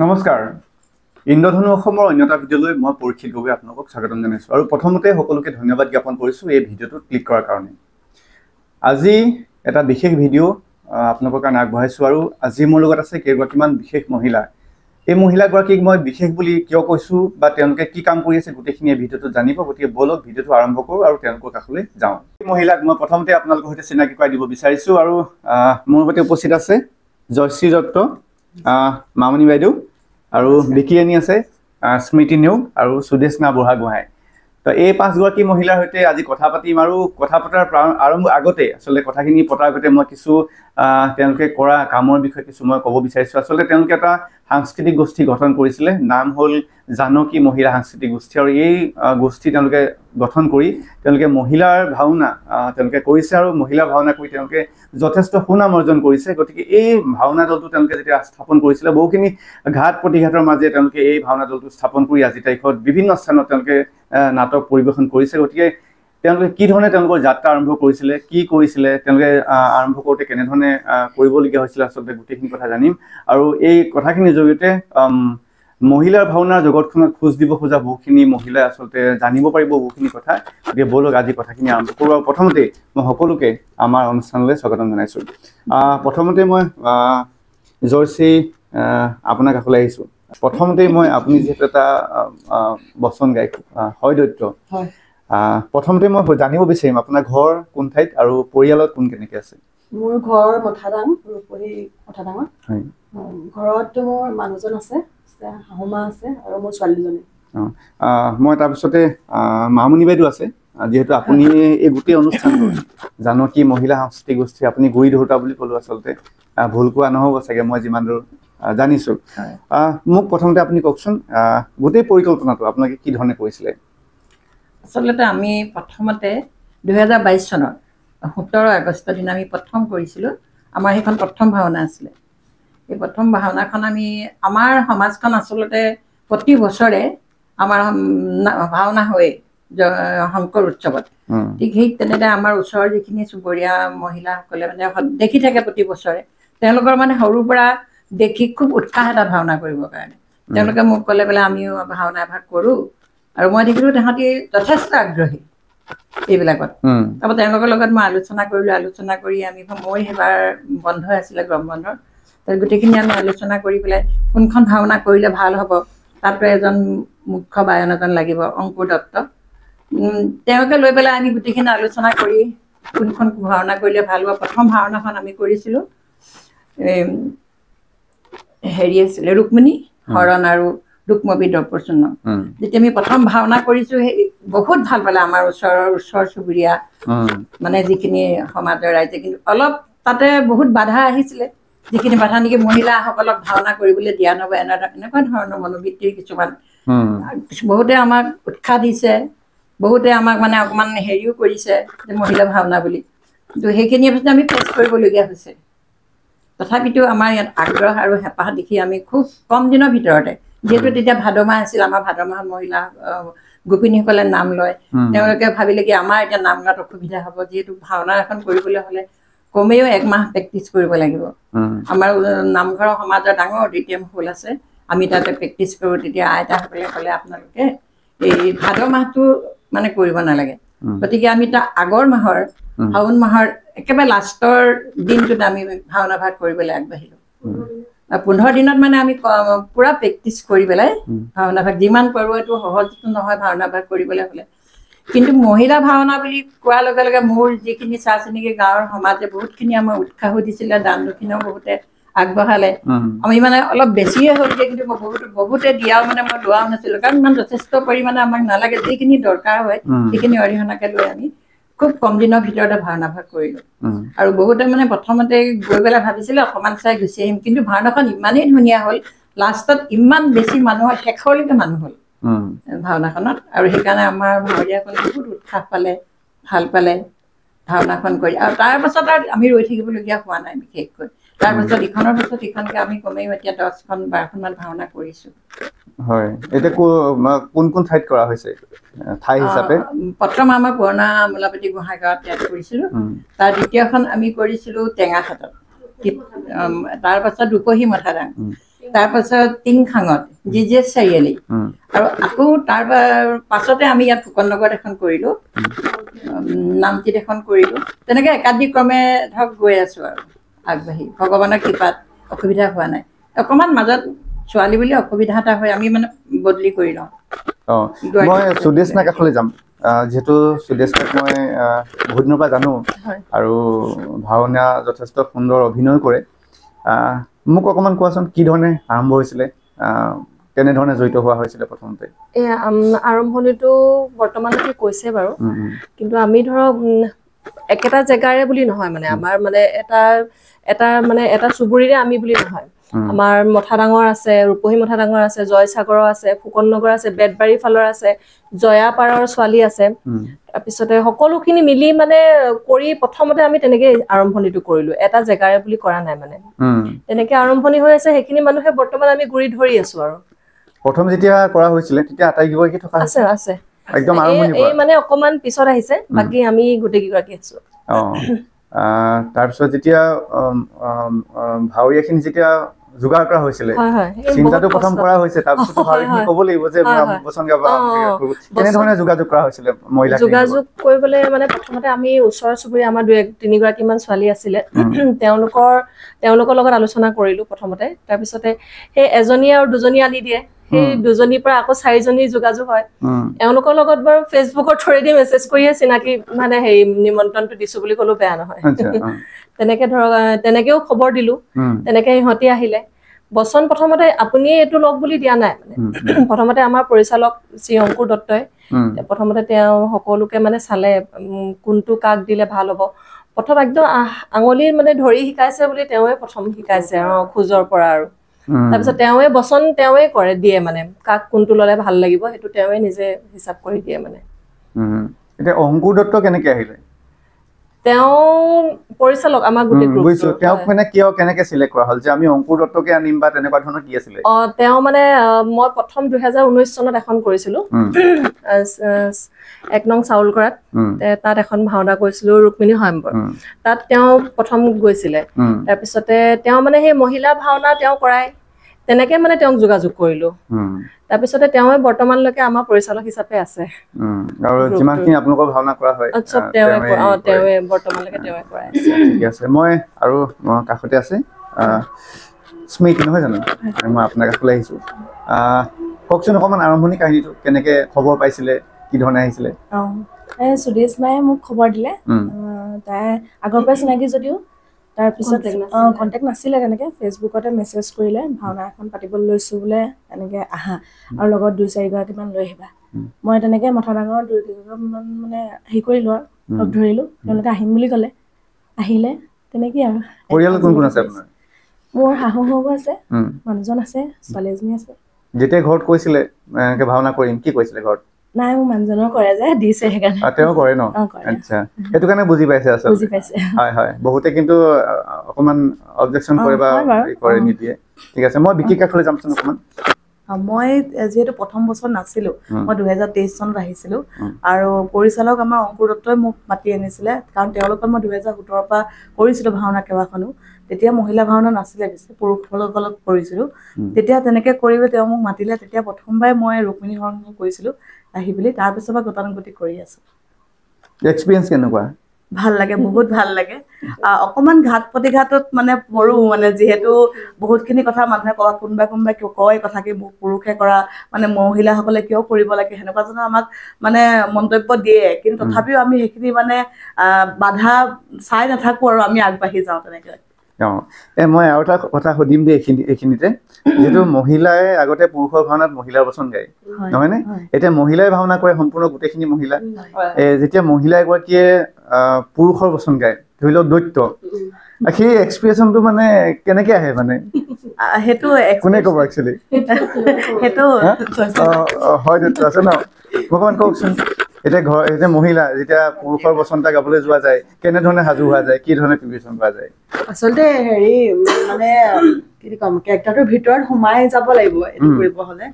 নমস্কাৰ ইন্দ্ৰধনু অসমৰ অন্যটা ভিডিঅ'লৈ মই পৰীক্ষিত গগৈ আপোনালোকক স্বাগতম জনাইছো আৰু প্ৰথমতে সকলোকে ধন্যবাদ জ্ঞাপন কৰিছো এই ভিডিঅ'টো ক্লিক কৰাৰ কাৰণে আজি এটা বিশেষ ভিডিঅ' আপোনালোকৰ কাৰণে আগবঢ়াইছো আৰু আজি মোৰ লগত আছে কেইগৰাকীমান বিশেষ মহিলা এই মহিলাগৰাকীক মই বিশেষ বুলি কিয় কৈছো বা তেওঁলোকে কি কাম কৰি আছে গোটেইখিনি এই ভিডিঅ'টো জানিব গতিকে বলক ভিডিঅ'টো আৰম্ভ কৰো আৰু তেওঁলোকৰ কাষলৈ যাওঁ এই মহিলাক মই প্ৰথমতে আপোনালোকৰ সৈতে চিনাকি কৰাই দিব বিচাৰিছো আৰু মোৰ সৈতে উপস্থিত আছে জয়শ্ৰী দত্ত মামনি বাইদেউ আৰু বিকিয়ানী আছে স্মৃতি নেওগ আৰু সুদেশনা বুঢ়াগোহাঁই তো এই পাঁচগৰাকী মহিলাৰ সৈতে আজি কথা পাতিম আৰু কথা পতাৰ আৰম্ভ আগতে আসলে কথাখিনি পতাৰ আগতে মই কিছু তেওঁলোকে কৰা কামৰ বিষয়ে কিছু মই ক'ব বিচাৰিছো আসলে তেওঁলোকে এটা সাংস্কৃতিক গোষ্ঠী গঠন কৰিছিলে নাম হ'ল জানকী মহিলা সাংস্কৃতিক গোষ্ঠী আৰু এই গোষ্ঠী তেওঁলোকে গঠন কৰি তেওঁলোকে মহিলাৰ ভাওনা তেওঁলোকে কৰিছে আৰু মহিলা ভাওনা কৰি তেওঁলোকে যথেষ্ট সুনাম অৰ্জন কৰিছে গতিকে এই ভাওনা দলটো তেওঁলোকে যেতিয়া স্থাপন কৰিছিলে বহুখিনি ঘাট প্ৰতিঘাতৰ মাজে তেওঁলোকে এই ভাওনা দলটো স্থাপন কৰি আজি তাৰিখত বিভিন্ন স্থানত তেওঁলোকে নাটক পৰিবেশন কৰিছে গতিকে তেওঁলোকে কি ধৰণে তেওঁলোকৰ যাত্ৰা আৰম্ভ কৰিছিলে কি কৰিছিলে তেওঁলোকে আৰম্ভ কৰোঁতে কেনে ধৰণে কৰিবলগীয়া হৈছিল আসলে গোটেইখিনি কথা জানিম আৰু এই কথাখিনিৰ জৰিয়তে মহিলাৰ ভাওনাৰ জগতখনত খোজ দিব খোজা বহুখিনি মহিলাই আসলে জানিব পাৰিব বহুখিনি কথা গতিকে বলক আজি কথাখিনি আৰম্ভ কৰোঁ আৰু প্ৰথমতে মই সকলোকে আমাৰ অনুষ্ঠানলৈ স্বাগতম জনাইছোঁ প্ৰথমতে মই জয়শ্ৰী আপোনাৰ কাষলৈ আহিছোঁ প্ৰথমতে মই আপুনি যেহেতু এটা বচন গায়ক হয় দৈত্য প্ৰথমতে মই জানিব বিচাৰিম আপোনাৰ ঘৰ কোন ঠাইত আৰু পৰিয়ালত কোন কেনেকৈ আছে মোৰ ঘৰ মথাদাং ৰূপহী মথাদাঙত হয় ঘৰত মোৰ মানুহজন আছে শাহুমা আছে আৰু মোৰ ছোৱালীজনী মই তাৰপিছতে মামনি বাইদেউ আছে যেহেতু আপুনি এই গোটেই অনুষ্ঠানটো জানকী মহিলা সাংস্কৃতিক গোষ্ঠী আপুনি গুৰি ধৰোঁতা বুলি ক'লো আচলতে ভুল কোৱা নহ'ব চাগে মই যিমান দূৰ জানিছোঁ মোক প্ৰথমতে আপুনি কওকচোন গোটেই পৰিকল্পনাটো আপোনালোকে কি ধৰণে কৰিছিলে আচলতে আমি প্ৰথমতে 2022 চনৰ 17 আগষ্টৰ দিনা আমি প্ৰথম কৰিছিলোঁ আমাৰ সেইখন প্ৰথম ভাওনা আছিলে এই প্ৰথম ভাওনাখন আমি আমাৰ সমাজখন আচলতে প্ৰতি বছৰে আমাৰ ভাওনা হয় শংকৰ উৎসৱত ঠিক সেই তেনেদৰে আমাৰ ওচৰৰ যিখিনি চুবুৰীয়া মহিলাসকলে মানে দেখি থাকে প্ৰতি বছৰে তেওঁলোকৰ মানে সৰুৰ পৰা দেখি খুব উৎসাহ এটা ভাওনা কৰিবৰ কাৰণে তেওঁলোকে মোক ক'লে বোলে আমিও ভাওনা এভাগ কৰোঁ আৰু মই দেখিলোঁ তাহাঁতি যথেষ্ট আগ্ৰহী এইবিলাকত তাৰপৰা তেওঁলোকৰ লগত মই আলোচনা কৰি আমি মোৰ সেইবাৰ বন্ধ আছিলে গৰম বন্ধৰ তাত গোটেইখিনি আমি আলোচনা কৰি পেলাই কোনখন ভাওনা কৰিলে ভাল হ'ব তাতো এজন মুখ্য বায়ন এজন লাগিব অংকুৰ দত্ত তেওঁলোকে লৈ পেলাই আমি গোটেইখিনি আলোচনা কৰি কোনখন ভাওনা কৰিলে ভাল হ'ব প্ৰথম ভাওনাখন আমি কৰিছিলোঁ হেৰি আছিলে ৰুক্মিণী হৰণ আৰু ৰুক্মবী দ্ৰৌপদী যেতিয়া আমি প্ৰথম ভাওনা কৰিছোঁ সেই বহুত ভাল পালে আমাৰ ওচৰ চুবুৰীয়া মানে যিখিনি সমাজৰ ৰাইজে কিন্তু অলপ তাতে বহুত বাধা আহিছিলে যিখিনি বাধা নেকি মহিলাসকলক ভাওনা কৰিবলৈ দিয়া নহ'ব এনেকুৱা ধৰণৰ মনোবৃত্তিৰ কিছুমান বহুতে আমাক উৎসাহ দিছে বহুতে আমাক মানে অকণমান হেৰিও কৰিছে যে মহিলা ভাওনা বুলি কিন্তু সেইখিনি আমি ফেচ কৰিবলগীয়া হৈছে তথাপিতো আমাৰ ইয়াত আগ্ৰহ আৰু হেঁপাহ দেখি আমি খুব কম দিনৰ ভিতৰতে যিহেতু তেতিয়া ভাদ মাহ আছিল আমাৰ ভাদ মাহত মহিলা গোপিনীসকলে নাম লয় তেওঁলোকে ভাবিলে কি আমাৰ এতিয়া নাম লোৱাত অসুবিধা হ'ব যিহেতু ভাওনা এখন কৰিবলৈ হ'লে কমেও 1 মাহ প্ৰেক্টিচ কৰিব লাগিব আমাৰ নামঘৰৰ সমাজৰ ডাঙৰ অডিটৰিয়াম হল আছে আমি তাতে প্ৰেক্টিচ কৰোঁ তেতিয়া আইতাসকলে ক'লে আপোনালোকে এই ভাদ মাহটো মানে কৰিব নালাগে গতিকে আমি তাৰ আগৰ মাহৰ শাওণ মাহৰ একেবাৰে লাষ্টৰ দিনটোত আমি ভাওনা ভাগ কৰিবলৈ আগবাঢ়িলোঁ 15 দিনত মানে আমি পুৰা প্ৰেক্টিচ কৰি পেলাই ভাওনা ভাগ যিমান পাৰোঁ এইটো সহজটো নহয় ভাওনা ভাগ কৰিবলৈ হ'লে কিন্তু মহিলা ভাওনা বুলি কোৱাৰ লগে লগে মোৰ যিখিনি চা চিনাকি গাঁৱৰ সমাজে বহুতখিনি আমাৰ উৎসাহো দিছিলে দান দক্ষিণাও বহুতে আগবঢ়ালে আমি মানে অলপ বেছিয়ে হ'লগৈ কিন্তু মই বহুতে দিয়াও মানে মই লোৱাও নাছিলোঁ কাৰণ ইমান যথেষ্ট পৰিমাণে আমাক নালাগে যিখিনি দৰকাৰ হয় সেইখিনি অৰিহণাকে লৈ আমি খুব কম দিনৰ ভিতৰতে ভাওনা ভাগ কৰিলোঁ আৰু বহুতে মানে প্ৰথমতে গৈ পেলাই ভাবিছিলে অকণমান চাই গুচি আহিম কিন্তু ভাওনাখন ইমানেই ধুনীয়া হ'ল লাষ্টত ইমান বেছি মানুহৰ শেষলৈকে মানুহ হ'ল ভাওনাখনত আৰু সেইকাৰণে আমাৰ ভাৱৰীয়াসকলে বহুত উৎসাহ পালে ভাল পালে ভাওনাখন কৰি আৰু তাৰপাছত আৰু আমি ৰৈ থাকিবলগীয়া হোৱা নাই বিশেষকৈ তাৰপাছত ইখনৰ পাছত ইখনকৈ আমি কমেও এতিয়া 10খন 12খনমান ভাওনা কৰিছোঁ হয় এতিয়া কোন কোন ঠাইত কৰা হৈছে ঠাই হিচাপে প্ৰথম আমাৰ পুৰণা মূলাপতি গোহাঁইগাঁৱত ইয়াত কৰিছিলোঁ তাৰ দ্বিতীয়খন আমি কৰিছিলোঁ টেঙাখাটত তাৰপাছত ৰূপহী মথাদাং তাৰপাছত টিংখাঙত জিজিএছ চাৰিআলি আৰু আকৌ তাৰ পাছতে আমি ইয়াত ফুকন নগৰত এখন কৰিলোঁ, নামটিত এখন কৰিলোঁ। তেনেকৈ একাদিক্ৰমে ধৰক গৈ আছোঁ আৰু আগবাঢ়ি, ভগৱানৰ কৃপাত অসুবিধা হোৱা নাই। অকণমান মাজত ছোৱালী বুলি অসুবিধা এটা হয়, আমি মানে বদলি কৰি লওঁ। মই সুদেশ নাৰ কাষলৈ যাম, যিহেতু সুদেশ নাক মই বহুত দিনৰ পৰা জানো আৰু ভাওনা যথেষ্ট সুন্দৰ অভিনয় কৰে। মোক অকণমান কোৱাচোন কি ধৰণে আৰম্ভ হৈছিলে, কেনেধৰণে জড়িত হোৱা হৈছিলে প্ৰথমতে? আৰম্ভণিটো বৰ্তমানলৈকে কৈছে বাৰু, কিন্তু আমি ধৰক একেটা জেগাৰে বুলি নহয়, মানে আমাৰ মানে এটা চুবুৰীৰে আমি বুলি নহয়। আমাৰ মথাডাঙৰ আছে, ৰূপহী মথাডাঙৰ আছে, জয়সাগৰৰ আছে, ফুকন নগৰ আছে, বেতবাৰী ফালৰ আছে, জয়াপাৰৰ ছোৱালী আছে। তাৰপিছতে সকলোখিনি মিলি মানে কৰি প্ৰথমতে আমি তেনেকে আৰম্ভণিটো কৰিলো, এটা জেগাৰে বুলি কৰা নাই মানে। তেনেকে আৰম্ভণি হৈ আছে, সেইখিনি মানুহে বৰ্তমান আমি গুৰি ধৰি আছো আৰু। প্ৰথম যেতিয়া কৰা হৈছিলে তেতিয়া আটাইকেইগৰাকী থকা আছে আছে একদম আৰম্ভণিৰ পৰা? এই মানে অকমান পিছত আহিছে, বাকি আমি গোটেইকেইগৰাকী আছো। তাৰপিছত যেতিয়া ভাৱৰীয়াখিনি যেতিয়া যোগাৰ কৰা হৈছিলে, চিন্তাটো প্ৰথম কৰা হৈছে, তাৰপিছত ভাৱৰীয়াখিনি ক'ব লাগিব যে বচন গাব, কেনেধৰণে যোগাযোগ কৰা হৈছিলে? মহিলা যোগাযোগ কৰিবলৈ মানে প্ৰথমতে আমি ওচৰ চুবুৰীয়া আমাৰ 2-3 মান ছোৱালী আছিলে, তেওঁলোকৰ লগত আলোচনা কৰিলো প্ৰথমতে। তাৰপিছতে সেই এজনী আৰু দুজনী আনি দিয়ে, সেই দুজনীৰ পৰা আকৌ 4জনী যোগাযোগ হয়। এওঁলোকৰ লগত বাৰু ফেচবুকৰ থ্ৰুৱেদি মেছেজ কৰিয়ে চিনাকি মানে নিমন্ত্ৰণটো দিছো বুলি ক'লেও বেয়া নহয়। তেনেকে ধৰক তেনেকেও খবৰ দিলো, তেনেকে সিহঁতি আহিলে। বচন প্ৰথমতে আপুনি এইটো লওক বুলি দিয়া নাই মানে, প্ৰথমতে আমাৰ পৰিচালক শ্ৰী অংকুৰ দত্তই প্ৰথমতে তেওঁ সকলোকে মানে চালে কোনটো কাক দিলে ভাল হ'ব। প্ৰথম একদম আঙুলি মানে ধৰি শিকাইছে বুলি তেওঁৱে প্ৰথম শিকাইছে খোজৰ পৰা, আৰু তাৰপিছত তেওঁৱে বচন তেওঁৱে কৰে দিয়ে, মানে কাক কোনটো ললে ভাল লাগিব সেইটো তেওঁৱে নিজে হিচাপ কৰি দিয়ে মানে। এতিয়া অংকুৰ দত্ত কেনেকে আহিলে? তেওঁ পৰিচালক আমাৰ গোটেই গ্ৰুপটো। তেওঁক মানে কিয় কেনেকে সিলেক্ট কৰা হল যে আমি অংকুৰ দত্তকে আনিম বা তেনেকুৱা ধৰণৰ কি আছিলে? তেওঁ মানে মই প্ৰথম 2019 চনত এখন কৰিছিলো 1 নং চাউলকৰাত, তাত এখন ভাওনা কৰিছিলো ৰুক্মিণী স্বয়ম্বৰ। তাত তেওঁ প্ৰথম গৈছিলে, তাৰপিছতে তেওঁ মানে সেই মহিলা ভাওনা তেওঁ কৰাই, তেনেকে মানে তেওঁক যোগাযোগ কৰিলো। তাৰপিছতে তেওঁৱে বৰ্তমানলৈকে আমাৰ পৰিচালক হিচাপে আছে। আৰু যিমানখিনি আপোনালোকৰ ভাওনা কৰা হয় সব তেওঁৱে বৰ্তমানলৈকে তেওঁৱে কৰাই আছে। ঠিক আছে। মই আৰু কাষতে আছে স্মৃতি, নহয় জানো? মই আপোনাৰ কাষলৈ আহিছো। কওকচোন অকণমান আৰম্ভণি কাহিনীটো, কেনেকে খবৰ পাইছিলে, কি ধৰণে আহিছিলে? সুদেশ নায়ে মোক খবৰ দিলে, তাই আগৰ পৰা চিনাকি যদিও, তাৰপিছত কণ্টেক্ট নাছিলে তেনেকে, ফেচবুকতে মেছেজ কৰিলে ভাওনা এখন পাতিবলৈ লৈছো বোলে, এনেকে আহা আৰু লগত 2-4গৰাকীমান লৈ আহিবা। মই তেনেকে মথাডাঙৰ 2-3গৰাকীমান মানে হেৰি কৰিলো আৰু লগ ধৰিলো, তেওঁলোকে আহিম বুলি ক'লে, আহিলে। তেনেকেই আৰু। পৰিয়ালত কোন কোন আছে আপোনাৰ? মোৰ শাহু শহু আছে, মানুহজন আছে, ছোৱালী এজনী আছে। যেতিয়া ঘৰত কৈছিলে এনেকে ভাওনা কৰিম, কি কৈছিলে ঘৰত? নাই, মোৰ মানুহজনৰ কৰে যে দিছে, সেইকাৰণে। তেওঁ কৰে ন? আচ্ছা, সেইটো কাৰণে বুজি পাইছে আচলতে। বুজি পাইছে। হয় হয়, বহুতে কিন্তু অকণমান অবজেকশ্যন কৰে বা কৰে নিদিয়ে। ঠিক আছে, মই বিকি কাষলৈ যামচোন অকণমান। মই যিহেতু প্ৰথম বছৰ নাছিলো, মই 2023 চনত আহিছিলো, আৰু পৰিচালক আমাৰ অংকুৰ দত্তই মোক মাতি আনিছিলে, কাৰণ তেওঁলোকৰ মই 2017 পৰা কৰিছিলো ভাওনা কেইবাখনো। তেতিয়া মহিলা ভাওনা নাছিলে, বেছি পুৰুষসকলক কৰিছিলো। তেতিয়া তেনেকে কৰিবলৈ তেওঁ মোক মাতিলে, তেতিয়া প্ৰথমবাৰ মই ৰুক্মিণী স্বয়ম্বৰ কৰিছিলো আহি বুলি, তাৰপিছৰ পৰা গতানুগতিক কৰি আছো। এক্সপিৰিয়েঞ্চ কেনেকুৱা? ভাল লাগে, বহুত ভাল লাগে। অকমান ঘাট প্ৰতিঘাতত মানে পৰো, মানে যিহেতু বহুতখিনি কথা মানুহে কয়, কোনোবাই কয় কথা কি পুৰুষে কৰা মানে মহিলাসকলে কিয় কৰিব লাগে, সেনেকুৱা ধৰণৰ আমাক মানে মন্তব্য দিয়ে, কিন্তু তথাপিও আমি সেইখিনি মানে বাধা চাই নাথাকো আৰু আমি আগবাঢ়ি যাওঁ তেনেকে। মই আৰু এটা কথা সুধিম দেই এইখিনিতে, যিহেতু মহিলাই আগতে পুৰুষৰ ভাওনাত মহিলাৰ বচন গায়, নহয়নে? এতিয়া মহিলাই ভাওনা কৰে, সম্পূৰ্ণ গোটেইখিনি মহিলা। যেতিয়া মহিলা এগৰাকীয়ে পুৰুষৰ বচন গায়, ধৰি লওক দৈত্য, সেই এক্সপ্ৰেছনটো মানে কেনেকে আহে? মানে সেইটো কোনে ক'ব একচুৱেলি? সেইটো হয়, দৈত্য আছে ন? অকণমান কওকচোন। এতিয়া মহিলা যেতিয়া পুৰুষৰ বচন এটা গাবলৈ যোৱা যায়, কেনেধৰণে সাজু হোৱা যায়, কি ধৰণে প্ৰিপেৰেশ্যন কৰা যায়? আচলতে মানে কি কম, কেৰেক্টাৰটোৰ ভিতৰত সোমাই যাব লাগিব এইটো কৰিব হলে।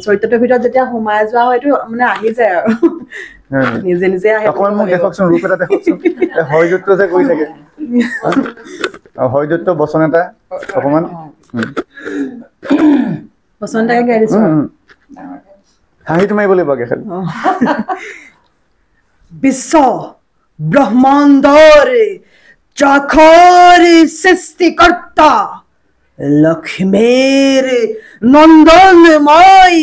চৰিত্ৰটোৰ ভিতৰত যেতিয়া সোমাই যোৱা হয়, এইটো মানে আহি যায় আৰু নিজে নিজে আহে। অকণমান মোক দেখকচোন, ৰূপ এটা দেখকচোন। হৰিদত্ত যে কৰি থাকে, হৰিদত্ত বচন এটা অকণমান। বসন্তাকে গাই দিছো হাঁহিটো মাৰিব লাগিব আগে খালি বিশ্ব ব্ৰহ্মাণ্ডৰ চখৰ সৃষ্টিকৰ্তা লক্ষ্মীৰ নন্দনময়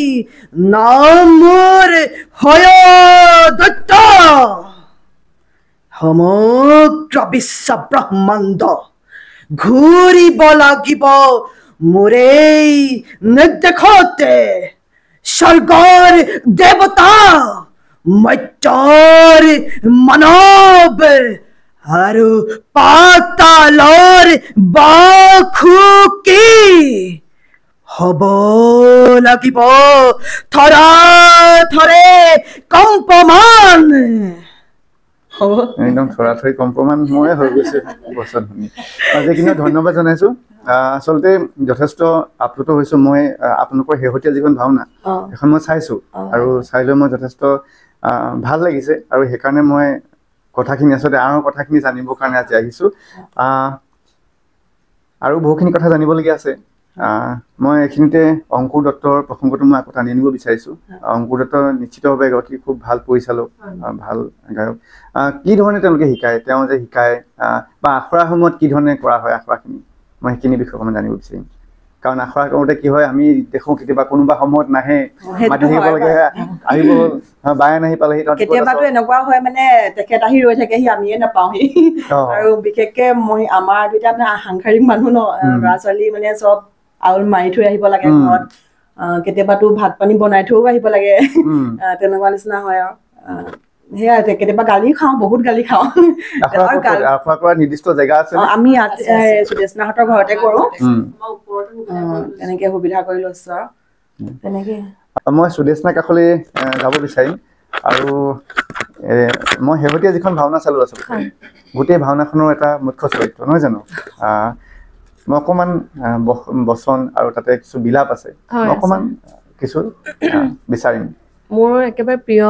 নাম মোৰ হয়দত্ত সমগ্ৰ বিশ্ব ব্ৰহ্মাণ্ড ঘূৰিব লাগিব মোৰেই নিৰ্দেশতে স্বৰ্গৰ দেৱতা মৰ্ত্যৰ মানৱ আৰু পাতালৰ বাসুকী হ'ব লাগিব থৰা থৰে কম্পমান হ'ব একদম থৰা-থৰি কম্পমান ময়ে হৈ গৈছে বচন শুনি কিন্তু ধন্যবাদ জনাইছো আচলতে যথেষ্ট আপ্লুত হৈছো মই আপোনালোকৰ শেহতীয়া যিখন ভাওনা এখন মই চাইছো আৰু চাই লৈ মই যথেষ্ট ভাল লাগিছে আৰু সেইকাৰণে মই কথাখিনি আচলতে আৰু কথাখিনি জানিবৰ কাৰণে আজি আহিছো আৰু বহুখিনি কথা জানিবলগীয়া আছে মই এইখিনিতে অংকুৰ দত্তৰ প্ৰসংগটো মই আকৌ টানি আনিব বিচাৰিছো অংকুৰ দত্ত নিশ্চিতভাৱে এগৰাকী খুব ভাল পৰিচালক ভাল গায়ক কি ধৰণে তেওঁলোকে শিকায় তেওঁ যে শিকায় বা আখৰাৰ সময়ত কি ধৰণে কৰা হয় আখৰাখিনি মই সেইখিনি বিষয়ে অকণমান জানিব বিচাৰিম কাৰণ আখৰা কৰোঁতে কি হয় আমি দেখোঁ কেতিয়াবা কোনোবা সময়ত নাহে মাতি থাকিব লাগে আহিব বায়ে নাহি পালেহি কেতিয়াবাতো এনেকুৱা হয় মানে তেখেত আহি ৰৈ থাকেহি আমিয়ে নাপাওঁহি আৰু বিশেষকে মই আমাৰ দুটা মানে সাংসাৰিক মানুহ ন ল'ৰা ছোৱালী মানে চব আউল মাৰি থৈ আহিব লাগে ঘৰত কেতিয়াবাতো ভাত পানী বনাই থৈও আহিব লাগে তেনেকুৱা নিচিনা হয় আৰু সেয়া কেতিয়াবা গালি খাওঁ বহুত গালি খাওঁ নিৰ্দিষ্ট জেগা আছে আমি সুদেশনাহঁতৰ ঘৰতে কৰো তেনেকে সুবিধা কৰি লৈছো আৰু তেনেকে মই সুদেশনা কাষলৈ যাব বিচাৰিম আৰু মই শেহতীয়া যিখন ভাওনা চালো আচলতে গোটেই ভাওনাখনৰ এটা মুখ্য চৰিত্ৰ নহয় জানো মই অকণমান বচন আৰু তাতে কিছু বিলাপ আছে অকণমান কিছু বিচাৰিম মোৰ একেবাৰে প্ৰিয়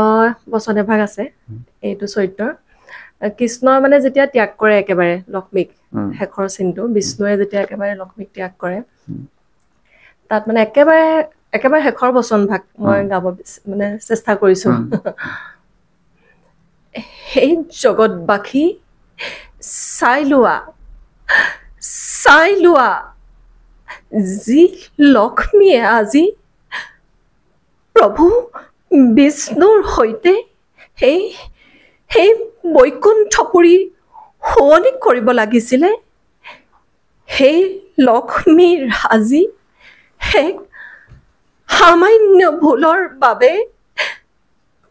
বচন এভাগ আছে এইটো চৰিত্ৰৰ কৃষ্ণই মানে যেতিয়া ত্যাগ কৰে একেবাৰে লক্ষ্মীক শেষৰ চিনটো বিষ্ণুৱে যেতিয়া একেবাৰে লক্ষ্মীক ত্যাগ কৰে তাত মানে একেবাৰে শেষৰ বচন ভাগ মই গাব মানে চেষ্টা কৰিছো সেই জগতবাসী চাই লোৱা যি লক্ষ্মীয়ে আজি প্ৰভু বিষ্ণুৰ সৈতে সেই বৈকুণ্ঠপুৰী শুৱনি কৰিব লাগিছিলে সেই লক্ষ্মীৰ আজি এক সামান্য ভুলৰ বাবে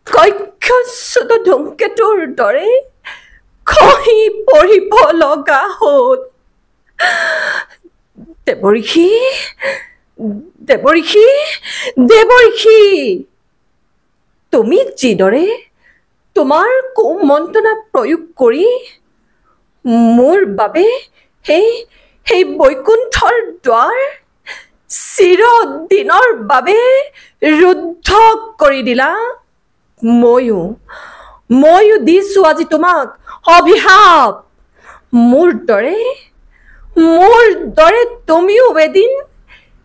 কক্ষচ্যুত ধূমকেতুৰ দৰে খহি পৰিব লগা হ'ল দেৱৰ্ষি তুমি যিদৰে তোমাৰ কুমন্ত্ৰণা প্ৰয়োগ কৰি মোৰ বাবে সেই বৈকুণ্ঠৰ দ্বাৰ চিৰদিনৰ বাবে ৰুদ্ধ কৰি দিলা ময়ো দিছো আজি তোমাক অভিশাপ মোৰ দৰে তুমিও এদিন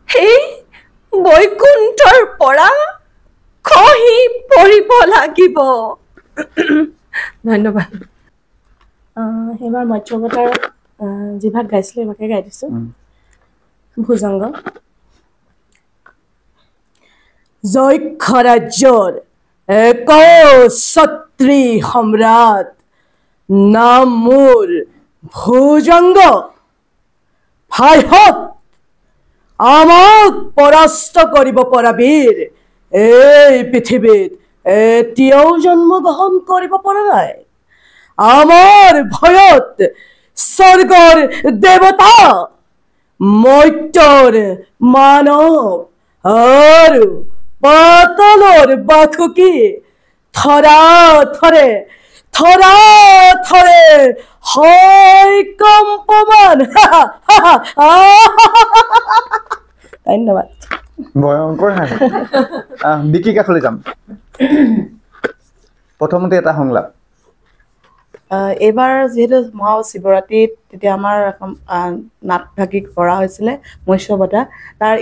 সেই বৈকুণ্ঠৰ পৰা খহি পৰিব লাগিব ধন্যবাদ সেইবাৰ মৎস্যৱতাৰ যিভাগ গাইছিলোঁ এইভাগে গাই দিছোঁ ভুজংগ যক্ষ ৰাজ্যৰ একছত্ৰী সম্ৰাট নাম মোৰ ভুজংগ ভাইহত আমাক পৰাস্ত কৰিব পৰা বীৰ এই পৃথিৱীত এতিয়াও জন্মগ্ৰহণ কৰিব পৰা নাই আমাৰ ভয়ত স্বৰ্গৰ দেৱতা মৰ্ত্যৰ মানৱ আৰু পাতালৰ বাসুকী থৰা থৰে হয় কম্পমান ধন্যবাদ ভয়ংকৰ হাঁহি বিকি কাষলৈ যাম প্ৰথমতে এটা সংলাপ এইবাৰ যিহেতু মহাশিৱৰাত্ৰিত তেতিয়া আমাৰ নাটভাগী কৰা হৈছিলে মৎস্যবতা তাৰ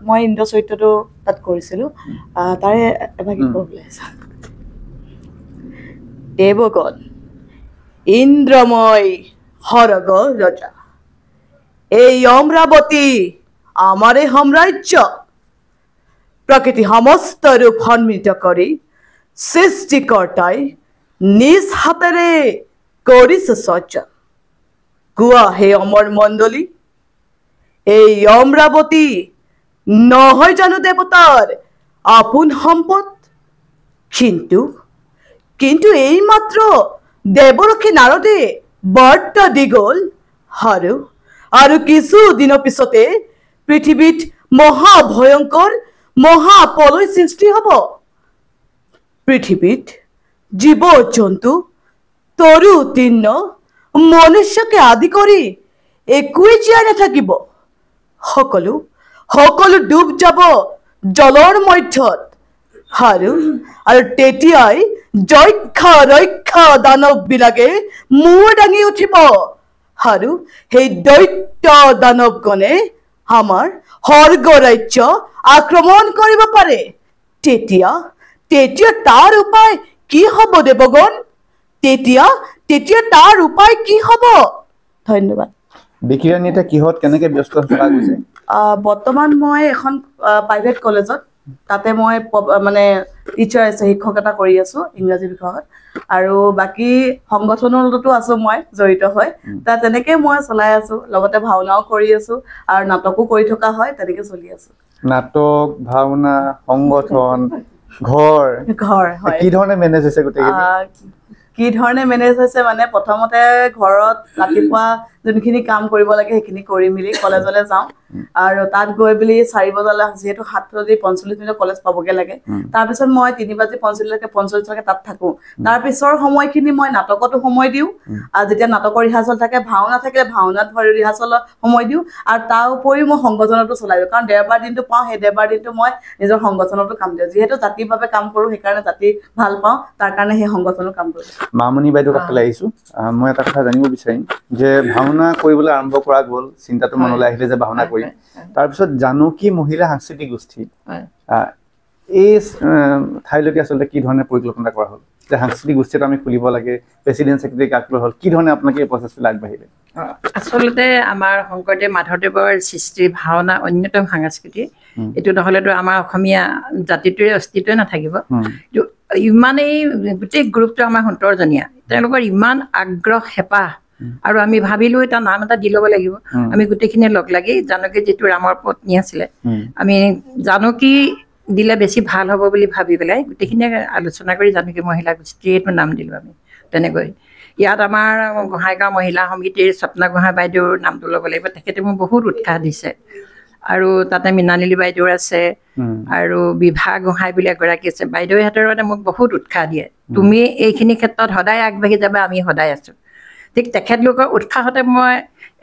মই ইন্দ্ৰ চৰিত্ৰটো তাত কৰিছিলোঁ তাৰে এভাগী ক'বলৈ আহিছোঁ দেৱগণ ইন্দ্ৰময় সৰগ ৰজা এই অমৰাৱতী আমাৰে সাম্ৰাজ্য প্ৰকৃতি সমস্ত ৰূপ সন্মিলিত কৰি সৃষ্টিকৰ্তাই নিজ হাতেৰে কৰিছে সজ্জন কোৱা হে অমৰ মণ্ডলী এই অমৰাৱতী নহয় জানো দেৱতাৰ আপোন সম্পদ কিন্তু এইমাত্ৰ দেৱৰক্ষী নাৰদে বাৰ্তা দি গ'ল আৰু কিছু দিনৰ পিছতে পৃথিৱীত মহাভয়ংকৰ মহাপ্ৰলয় সৃষ্টি হ'ব পৃথিৱীত জীৱ জন্তু তৰু তৃণ মনুষ্যকে আদি কৰি একোৱেই জীয়াই নাথাকিব সকলো ডুব যাব জলৰ মধ্যত আৰু তেতিয়াই যক্ষ ৰক্ষ দানৱবিলাকে মূৰ দাঙি উঠিব আৰু সেই দৈত্য দানৱগণে আমাৰ স্বৰ্গ ৰাজ্য আক্ৰমণ কৰিব পাৰে তেতিয়া তাৰ উপায় কি হ'ব দেৱগণ তেতিয়া তাৰ উপায় কি হ'ব ধন্যবাদ বিকিৰাণী এতিয়া কিহত কেনেকৈ ব্যস্ত থকা গৈছে বৰ্তমান মই এখন প্ৰাইভেট কলেজত তাতে মই মানে টিচাৰ আছে শিক্ষক এটা কৰি আছো ইংৰাজী বিষয়ত আৰু বাকী সংগঠনৰ লগতো আছো মই জড়িত হৈ তাত তেনেকৈ মই চলাই আছো লগতে ভাওনাও কৰি আছো আৰু নাটকো কৰি থকা হয় তেনেকৈ চলি আছো নাটক ভাওনা সংগঠন ঘৰ হয় কি ধৰণে মেনেজ হৈছে গোটেইখিনি কি ধৰণে মেনেজ হৈছে মানে প্ৰথমতে ঘৰত ৰাতিপুৱা যোনখিনি কাম কৰিব লাগে সেইখিনি কৰি মিলি কলেজলৈ যাওঁ আৰু তাত গৈ বুলি 4 বজালৈ যিহেতু 7:45 কলেজ পাবগে লাগে তাৰপিছত মই 3:45 তাত থাকো তাৰপিছৰ সময়খিনি মই নাটকতো সময় দিওঁ আৰু যেতিয়া নাটকৰ ৰিহাৰ্চল থাকে ভাওনা থাকিলে ভাওনাত ৰিহাৰ্চলৰ সময় দিওঁ আৰু তাৰ উপৰিও মই সংগঠনতো চলাই দিওঁ কাৰণ দেওবাৰ দিনটো পাওঁ সেই দেওবাৰ দিনটো মই নিজৰ সংগঠনতো কাম দিওঁ যিহেতু জাতিভাৱে কাম কৰোঁ সেইকাৰণে জাতি ভাল পাওঁ তাৰ কাৰণে সেই সংগঠনৰ কাম কৰোঁ মামনি বাইদেউ কাষলৈ আহিছোঁ মই এটা কথা জানিব বিচাৰিম যে ভাওনা কৰিবলৈ আৰম্ভ কৰা গ'ল চিন্তাটো মনলৈ আহিলে যে ভাওনা কৰিম তাৰপিছত জানকী মহিলা সাংস্কৃতিক গোষ্ঠী এই ঠাইলৈকে আচলতে কি ধৰণে পৰিকল্পনা কৰা হ'ল যে সাংস্কৃতিক গোষ্ঠী এটা আমি খুলিব লাগে প্ৰেচিডেণ্ট ছেক্ৰেটাৰী কাক লৈ হ'ল কি ধৰণে আপোনাক এই প্ৰচেছটো আগবাঢ়িলে আচলতে আমাৰ শংকৰদেৱ মাধৱদেৱৰ সৃষ্টি ভাওনা অন্যতম সাংস্কৃতিক এইটো নহ'লেতো আমাৰ অসমীয়া জাতিটোৰে অস্তিত্বই নাথাকিব ইমানেই গোটেই গ্ৰুপটো আমাৰ সন্তৰজনীয়া তেওঁলোকৰ ইমান আগ্ৰহ হেঁপাহ আৰু আমি ভাবিলোঁ এটা নাম এটা দি ল'ব লাগিব আমি গোটেইখিনিয়ে লগ লাগি জানকী যিটো ৰামৰ পত্নী আছিলে আমি জানকী দিলে বেছি ভাল হ'ব বুলি ভাবি পেলাই গোটেইখিনিয়ে আলোচনা কৰি জানকী মহিলা গোষ্ঠী এইটো নাম দিলোঁ আমি তেনেকৈ ইয়াত আমাৰ গোহাঁইগাঁও মহিলা সমিতিৰ স্বপ্না গোহাঁই বাইদেউৰ নামটো ল'ব লাগিব তেখেতে মোক বহুত উৎসাহ দিছে আৰু তাতে মৃণালিনী বাইদেউৰ আছে আৰু বিভা গোহাঁই বুলি এগৰাকী আছে বাইদেউহঁতৰ মানে মোক বহুত উৎসাহ দিয়ে তুমি এইখিনি ক্ষেত্ৰত সদায় আগবাঢ়ি যাবা আমি সদায় আছোঁ ঠিক তেখেতলোকৰ উৎসাহতে মই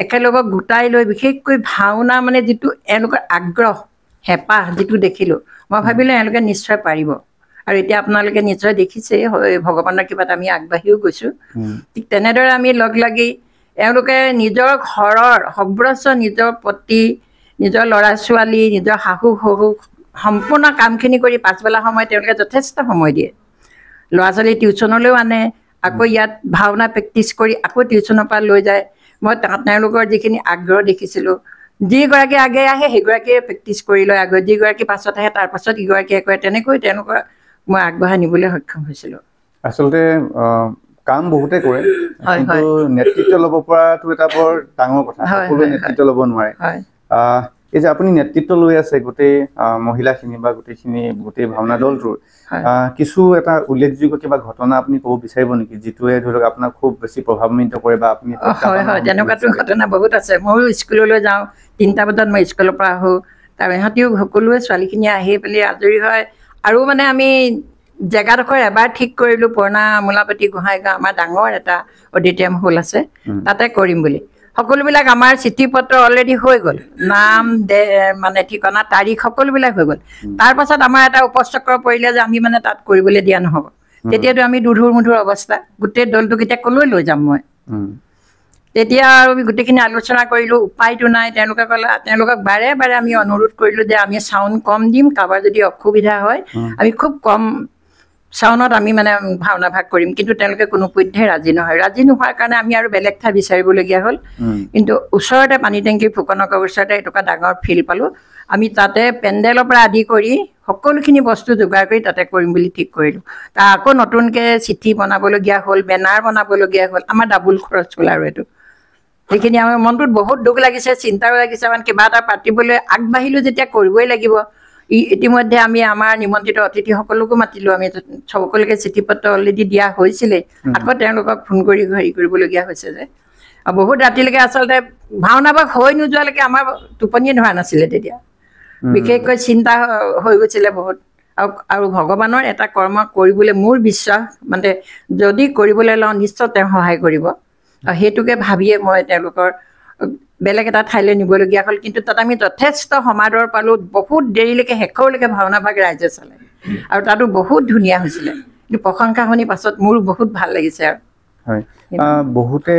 একেলগত গোটাই লৈ বিশেষকৈ ভাওনা মানে যিটো এওঁলোকৰ আগ্ৰহ হেঁপাহ যিটো দেখিলোঁ মই ভাবিলোঁ এওঁলোকে নিশ্চয় পাৰিব আৰু এতিয়া আপোনালোকে নিশ্চয় দেখিছে ভগৱানৰ কিবাত আমি আগবাঢ়িও গৈছোঁ ঠিক তেনেদৰে আমি লগ লাগি এওঁলোকে নিজৰ ঘৰৰ সৰ্বস্ব নিজৰ পতি নিজৰ ল'ৰা ছোৱালী নিজৰ শাহু শহু সম্পূৰ্ণ কামখিনি কৰি পাছবেলা সময়ত তেওঁলোকে যথেষ্ট সময় দিয়ে ল'ৰা ছোৱালী টিউশ্যনলৈও আনে আকৌ ইয়াত ভাওনা প্ৰেক্টিছ কৰি আকৌ টিউশ্যনৰ পৰা লৈ যায় মই তেওঁলোকৰ যিখিনি আগ্ৰহ দেখিছিলোঁ যিগৰাকী আগে আহে সেইগৰাকীয়ে প্ৰেক্টিছ কৰি লয় আগত যিগৰাকী পাছত আহে তাৰ পাছত ইগৰাকীয়ে কৰে তেনেকৈ তেওঁলোকৰ মই আগবঢ়াই নিবলৈ সক্ষম হৈছিলোঁ আচলতে কাম বহুতে কৰে কিন্তু নেতৃত্ব ল'ব পৰাটো এটা বৰ ডাঙৰ কথা সকলোৱে নেতৃত্ব ল'ব নোৱাৰে এই যে আপুনি নেতৃত্ব লৈ আছে গোটেই মহিলাখিনি বা গোটেই ভাওনা দলটোৰ কিছু এটা উল্লেখযোগ্য কিবা ঘটনা আপুনি ক'ব বিচাৰিব নেকি যিটোৱে ধৰি লওক আপোনাক খুব বেছি প্ৰভাৱান্বিত কৰে বা আপুনি হয় হয় তেনেকুৱাতো ঘটনা বহুত আছে ময়ো স্কুললৈ যাওঁ 3টা বজাত মই স্কুলৰ পৰা আহোঁ তাৰ ইহঁতিও সকলোৱে ছোৱালীখিনি আহি পেলাই আজৰি হয় আৰু মানে আমি জেগাডোখৰ এবাৰ ঠিক কৰিলোঁ পুৰণা আমোলাপতি গোহাঁইগাঁও আমাৰ ডাঙৰ এটা অডিটৰিয়াম হল আছে তাতে কৰিম বুলি সকলোবিলাক আমাৰ চিঠি পত্ৰ অলৰেডি হৈ গ'ল নাম মানে ঠিকনা তাৰিখ সকলোবিলাক হৈ গ'ল তাৰ পাছত আমাৰ এটা উপচক্ৰ পৰিলে যে আমি মানে তাত কৰিবলৈ দিয়া নহ'ব তেতিয়াতো আমি দুধুৰ মুধুৰ অৱস্থা, গোটেই দলটোক এতিয়া কলৈ লৈ যাম মই। তেতিয়া আৰু আমি গোটেইখিনি আলোচনা কৰিলোঁ, উপায়টো নাই। তেওঁলোকক বাৰে বাৰে আমি অনুৰোধ কৰিলোঁ যে আমি চাউণ্ড কম দিম, কাৰোবাৰ যদি অসুবিধা হয় আমি খুব কম চাউণ্ডত আমি মানে ভাওনা ভাগ কৰিম। কিন্তু তেওঁলোকে কোনোপধ্যে ৰাজি নহয়। ৰাজি নোহোৱাৰ কাৰণে আমি আৰু বেলেগ ঠাই বিচাৰিবলগীয়া হ'ল। কিন্তু ওচৰতে পানী টেংকি ফুকনকৰ ওচৰতে এটুকুৰা ডাঙৰ ফিল্ড পালোঁ। আমি তাতে পেণ্ডেলৰ পৰা আদি কৰি সকলোখিনি বস্তু যোগাৰ কৰি তাতে কৰিম বুলি ঠিক কৰিলোঁ। তাৰ আকৌ নতুনকৈ চিঠি বনাবলগীয়া হ'ল, বেনাৰ বনাবলগীয়া হ'ল। আমাৰ ডাবুল খৰচ হ'ল আৰু এইটো। সেইখিনি আমাৰ মনটোত বহুত দুখ লাগিছে, চিন্তাও লাগিছে। মানে কিবা এটা পাতিবলৈ আগবাঢ়িলোঁ যেতিয়া কৰিবই লাগিব। ইতিমধ্যে আমি আমাৰ নিমন্ত্ৰিত অতিথিসকলকো মাতিলোঁ। আমি সকলোকে চিঠি পত্ৰ অলৰেডি দিয়া হৈছিলে, আকৌ তেওঁলোকক ফোন কৰি হেৰি কৰিবলগীয়া হৈছে যে। বহুত ৰাতিলৈকে আচলতে ভাওনা ভাগ হৈ নোযোৱালৈকে আমাৰ টোপনিয়ে ধৰা নাছিলে তেতিয়া। বিশেষকৈ চিন্তা হৈ গৈছিলে বহুত। আৰু ভগৱানৰ এটা কৰ্ম কৰিবলৈ মোৰ বিশ্বাস, মানে যদি কৰিবলৈ লওঁ নিশ্চয় তেওঁ সহায় কৰিব। আৰু সেইটোকে ভাবিয়ে মই তেওঁলোকৰ বেলেগ এটা ঠাইলৈ নিবলগীয়া হ'ল। কিন্তু তাত আমি যথেষ্ট সমাদৰ পালোঁ। বহুত দেৰিলৈকে শেষৰলৈকে ভাওনা ভাগ ৰাইজে চালে আৰু তাতো বহুত ধুনীয়া হৈছিলে। কিন্তু প্ৰশংসা শুনি পাছত মোৰ বহুত ভাল লাগিছে। আৰু হয়, বহুতে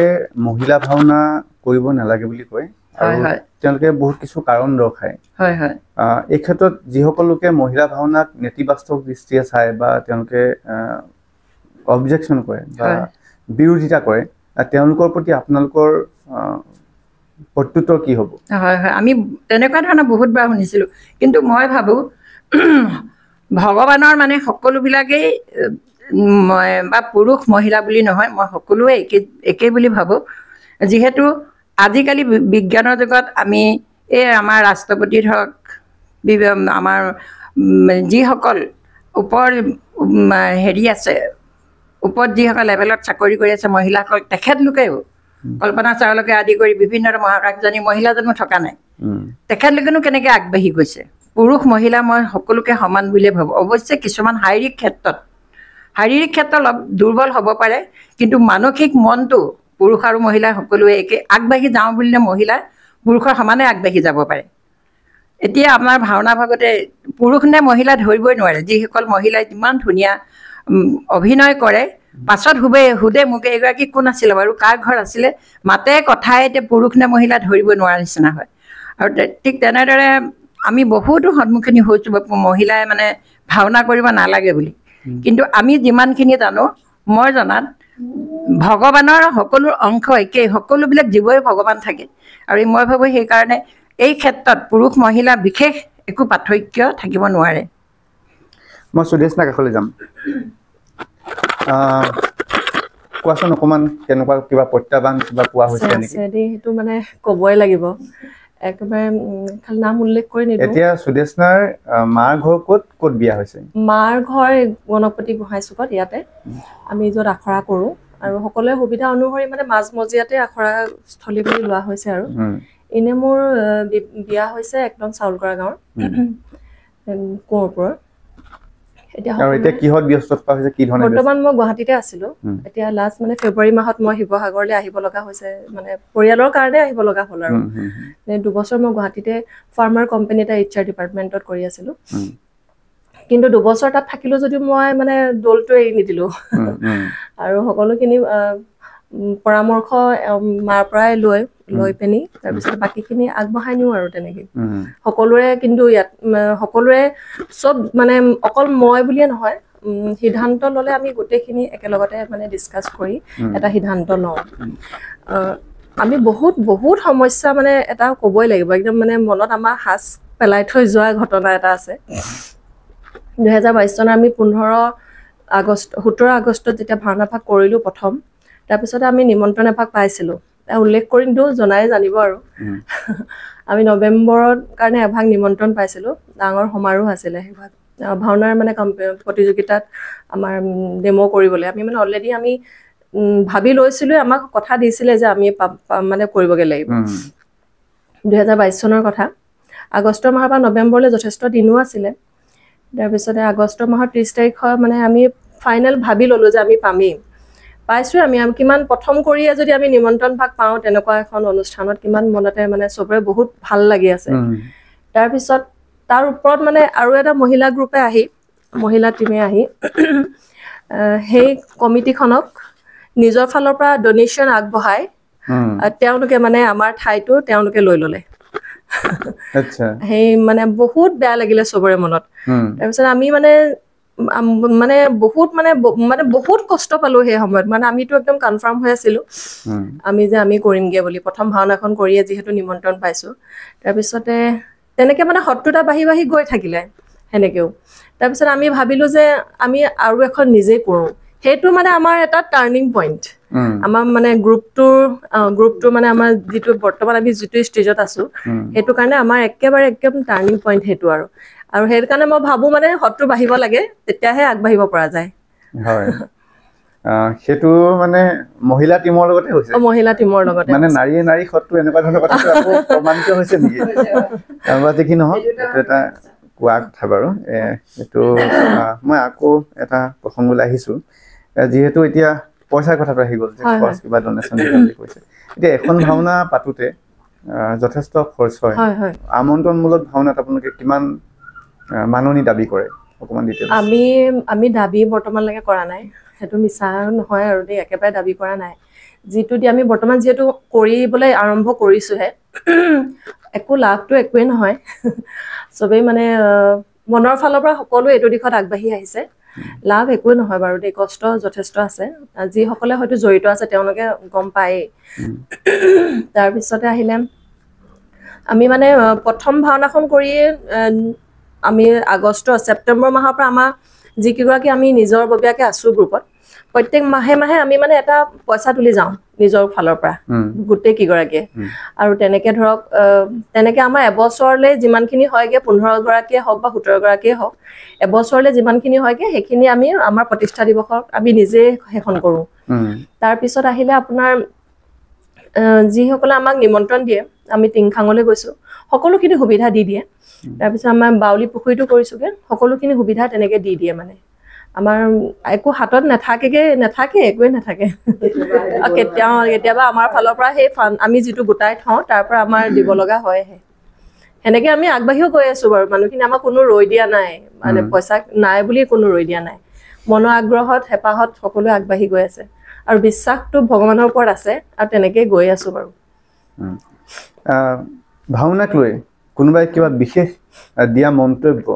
মহিলা ভাওনা কৰিব নালাগে বুলি কয়। তেওঁলোকে বহুত কিছু কাৰণ দৰ্শায়। এই ক্ষেত্ৰত যিসকল লোকে মহিলা ভাওনাক নেতিবাচক দৃষ্টিৰে চায় বা তেওঁলোকে অবজেকশ্যন কৰে বা বিৰোধিতা কৰে, তেওঁলোকৰ প্ৰতি আপোনালোকৰ প্ৰত্যুত্তৰ কি হ'ব? আমি তেনেকুৱা ধৰণৰ বহুতবাৰ শুনিছিলোঁ। কিন্তু মই ভাবোঁ ভগৱানৰ মানে সকলোবিলাকেই বা পুৰুষ মহিলা বুলি নহয়, মই সকলোৱে একেই বুলি ভাবোঁ। যিহেতু আজিকালি বিজ্ঞানৰ যুগত আমি এই আমাৰ ৰাষ্ট্ৰপতি ধৰক, আমাৰ যিসকল ওপৰ হেৰি আছে, ওপৰত যিসকল লেভেলত চাকৰি কৰি আছে মহিলাসকল, তেখেতলোকেও কল্পনা চাওলাকে আদি কৰি বিভিন্ন মহাকাশজনী মহিলা জানো থকা নাই? তেখেতলোকেনো কেনেকৈ আগবাঢ়ি গৈছে? পুৰুষ মহিলা মই সকলোকে সমান বুলিয়ে ভাবোঁ। অৱশ্যে কিছুমান শাৰীৰিক ক্ষেত্ৰত অলপ দুৰ্বল হ'ব পাৰে, কিন্তু মানসিক মনটো পুৰুষ আৰু মহিলা সকলোৱে একে আগবাঢ়ি যাওঁ বুলিলে মহিলা পুৰুষৰ সমানে আগবাঢ়ি যাব পাৰে। এতিয়া আমাৰ ভাওনা ভাগতে পুৰুষ নে মহিলা ধৰিবই নোৱাৰে। যিসকল মহিলাই ইমান ধুনীয়া অভিনয় কৰে, পাছত সুধে মোকে এগৰাকী কোন আছিলে বাৰু, কাৰ ঘৰ আছিলে, মাতে কথাই এতিয়া পুৰুষ নে মহিলা ধৰিব নোৱাৰা নিচিনা হয়। আৰু ঠিক তেনেদৰে আমি বহুতো সন্মুখীন হৈছোঁ মহিলাই মানে ভাওনা কৰিব নালাগে বুলি। কিন্তু আমি যিমানখিনি জানো, মই জনাত ভগৱানৰ সকলো অংশ একেই, সকলোবিলাক জীৱই ভগৱান থাকে। আৰু মই ভাবোঁ সেইকাৰণে এই ক্ষেত্ৰত পুৰুষ মহিলা বিশেষ একো পাৰ্থক্য থাকিব নোৱাৰে। মই সুদেশনা কাষলৈ যাম। কোৱাচোন অকণমান, কেনেকুৱা কিবা প্ৰত্যাহ্বান কিবা পোৱা হৈছে নেকি? সেইটো মানে ক'বই লাগিব, একেবাৰে খালি নাম উল্লেখ কৰি নিদিওঁ। এতিয়া সুদেশনাৰ মাৰ ঘৰ ক'ত বিয়া হৈছে? মাৰ ঘৰ গণপতি গোহাঁই চুকত, ইয়াতে আমি য'ত আখৰা কৰোঁ। আৰু সকলোৱে সুবিধা অনুসৰি মানে মাজমজিয়াতে আখৰা স্থলী বুলি লোৱা হৈছে। আৰু এনে মোৰ বিয়া হৈছে একদম চাউলকৰা গাঁৱৰ কোঁৱৰপুৰৰ। এতিয়া কিহত ব্যস্ত থকা হৈছে, কি ধৰণে? বৰ্তমান মই গুৱাহাটীতে আছিলোঁ। এতিয়া লাষ্ট মানে ফেব্ৰুৱাৰী মাহত মই শিৱসাগৰলৈ আহিব লগা হৈছে, মানে পৰিয়ালৰ কাৰণে আহিব লগা হ'ল। আৰু 2 বছৰ মই গুৱাহাটীতে ফাৰ্মাৰ কোম্পানী এটা HR ডিপাৰ্টমেণ্টত কৰি আছিলোঁ। কিন্তু 2 বছৰ তাত থাকিলোঁ যদিও মই মানে দলটো এৰি নিদিলোঁ। আৰু সকলোখিনি পৰামৰ্শ মাৰ পৰাই লৈ পিনি তাৰপিছত বাকীখিনি আগবঢ়াই নিওঁ আৰু তেনেকৈ সকলোৰে। কিন্তু ইয়াত সকলোৰে চব মানে অকল মই বুলিয়ে নহয়, সিদ্ধান্ত ল'লে আমি গোটেইখিনি একেলগতে মানে ডিছকাছ কৰি এটা সিদ্ধান্ত লওঁ। আমি বহুত সমস্যা মানে এটা ক'বই লাগিব, একদম মানে মনত আমাৰ সাজ পেলাই থৈ যোৱা ঘটনা এটা আছে। 2022 চনৰ আমি 17 আগষ্টত যেতিয়া ভাওনা ভাগ কৰিলোঁ প্ৰথম, তাৰপিছতে আমি নিমন্ত্ৰণ এভাগ পাইছিলোঁ। উল্লেখ কৰি দিওঁ, জনাই জানিব। আৰু আমি নৱেম্বৰৰ কাৰণে এভাগ নিমন্ত্ৰণ পাইছিলোঁ। ডাঙৰ সমাৰোহ আছিলে সেইভাগ ভাওনাৰ মানে প্ৰতিযোগিতাত আমাৰ ডেমো কৰিবলৈ। আমি মানে অলৰেডি আমি ভাবি লৈছিলোঁ, আমাক কথা দিছিলে যে আমি মানে কৰিবগৈ লাগিব। 2022 চনৰ কথা। আগষ্ট মাহৰ পৰা নৱেম্বৰলৈ যথেষ্ট দিনো আছিলে। তাৰপিছতে আগষ্ট মাহৰ 30 তাৰিখৰ মানে আমি ফাইনেল ভাবি ল'লোঁ যে আমি পাইছোঁ। আমি কিমান প্ৰথম কৰিয়ে যদি আমি নিমন্ত্ৰণ ভাগ পাওঁ তেনেকুৱা এখন অনুষ্ঠানত, কিমান মনতে মানে চবৰে বহুত ভাল লাগি আছে। তাৰপিছত তাৰ ওপৰত মানে আৰু এটা মহিলা গ্ৰুপে আহি মহিলা টিমে আহি সেই কমিটিখনক নিজৰ ফালৰ পৰা ডনেশ্যন আগবঢ়াই তেওঁলোকে মানে আমাৰ ঠাইটো তেওঁলোকে লৈ ল'লে। সেই মানে বহুত বেয়া লাগিলে চবৰে মনত। তাৰপিছত আমি মানে বহুত কষ্ট পালো সেই সময়ত। মানে আমিতো একদম কনফাৰ্ম হৈ আছিলো আমি কৰিমগে বুলি। প্ৰথম ভাওনাখন কৰিয়ে যিহেতু নিমন্ত্ৰণ পাইছো। তাৰপিছতে তেনেকে মানে শত্ৰুতা বাঢ়ি বাঢ়ি গৈ থাকিলে সেনেকেও। তাৰপিছত আমি ভাবিলো যে আমি আৰু এখন নিজে কৰো। সেইটো মানে আমাৰ এটা টাৰ্ণিং পইণ্ট। আমাৰ মানে গ্ৰুপটো মানে আমাৰ যিটো বৰ্তমান আমি যিটো ষ্টেজত আছো সেইটো কাৰণে আমাৰ একেবাৰে একদম টাৰ্ণিং পইণ্ট সেইটো। আৰু সেইটো কাৰণে মই ভাবো মানে শত্ৰু বাঢ়িব লাগে, তেতিয়াহে আগবাঢ়িব পৰা যায়। হয়, সেইটো মানে মহিলা টিমৰ লগতে হৈছে। মহিলা টিমৰ লগতে মানে নাৰীয়ে নাৰী শত্ৰু এনেকুৱা ধৰণৰ কথাটো আকৌ প্ৰমাণিত হৈছে নেকি? কি নহয়, এইটো এটা কোৱা কথা বাৰু। এইটো মই আকৌ এটা প্ৰসংগলৈ আহিছো। যিহেতু এতিয়া পইচাৰ কথাটো আহি গ'ল যে খৰচ কিবা ডনেশ্যন বুলি কৈছে। এতিয়া এখন ভাওনা পাতোতে যথেষ্ট খৰচ হয়। আমন্ত্ৰণমূলক ভাওনাত আপোনালোকে কিমান মাননি দাবী কৰে অকণমান ডিটেইলছ? আমি দাবী বৰ্তমানলৈকে কৰা নাই। সেইটো মিছা নহয় আৰু দেই, একেবাৰে দাবী কৰা নাই। যিটো দি আমি বৰ্তমান যিহেতু কৰিবলৈ আৰম্ভ কৰিছোহে, একো লাভটো একোৱেই নহয়। চবেই মানে মনৰ ফালৰ পৰা সকলো এইটো দিশত আগবাঢ়ি আহিছে। লাভ একোৱে নহয় বাৰু দেই, কষ্ট যথেষ্ট আছে। যিসকলে হয়তো জড়িত আছে তেওঁলোকে গম পায়েই। তাৰপিছতে আহিলে আমি মানে প্ৰথম ভাওনাখন কৰিয়ে আমি ছেপ্টেম্বৰ মাহৰ পৰা আমাৰ যিকেইগৰাকী আমি নিজৰ ববীয়াকে আছো গ্ৰুপত, প্ৰত্যেক মাহে মাহে আমি মানে এটা পইচা তুলি যাওঁ নিজৰ ফালৰ পৰা গোটেই কেইগৰাকীয়ে। আৰু তেনেকে ধৰক তেনেকে আমাৰ এবছৰলৈ যিমানখিনি হয়গে, 15 গৰাকীয়ে হওক বা 17 গৰাকীয়ে হওক, এবছৰলৈ যিমানখিনি হয়গে সেইখিনি আমি আমাৰ প্ৰতিষ্ঠা দিৱসত আমি নিজে সেইখন কৰো। তাৰপিছত আহিলে আপোনাৰ যিসকলে আমাক নিমন্ত্ৰণ দিয়ে, আমি টিংখাঙলৈ গৈছো, সকলোখিনি সুবিধা দি দিয়ে। তাৰপিছত আমাৰ বাউলী পুখুৰীটো কৰিছোগে, সকলোখিনি সুবিধা তেনেকে দি দিয়ে। মানে আমাৰ একো হাতত নাথাকে একোৱে নাথাকে। কেতিয়াবা আমাৰ ফালৰ পৰা সেই আমি যিটো গোটাই থওঁ তাৰ পৰা আমাৰ দিব লগা হয়হে। সেনেকে আমি আগবাঢ়িও গৈ আছো বাৰু। মানুহখিনি আমাক কোনো ৰৈ দিয়া নাই, মানে পইচা নাই বুলি কোনো ৰৈ দিয়া নাই। মনৰ আগ্ৰহত হেঁপাহত সকলোৱে আগবাঢ়ি গৈ আছে। আৰু বিশ্বাসটো ভগৱানৰ ওপৰত আছে, আৰু তেনেকেই গৈ আছো বাৰু। ভাওনাক লৈ কোনোবাই কিবা বিশেষ দিয়া মন্তব্য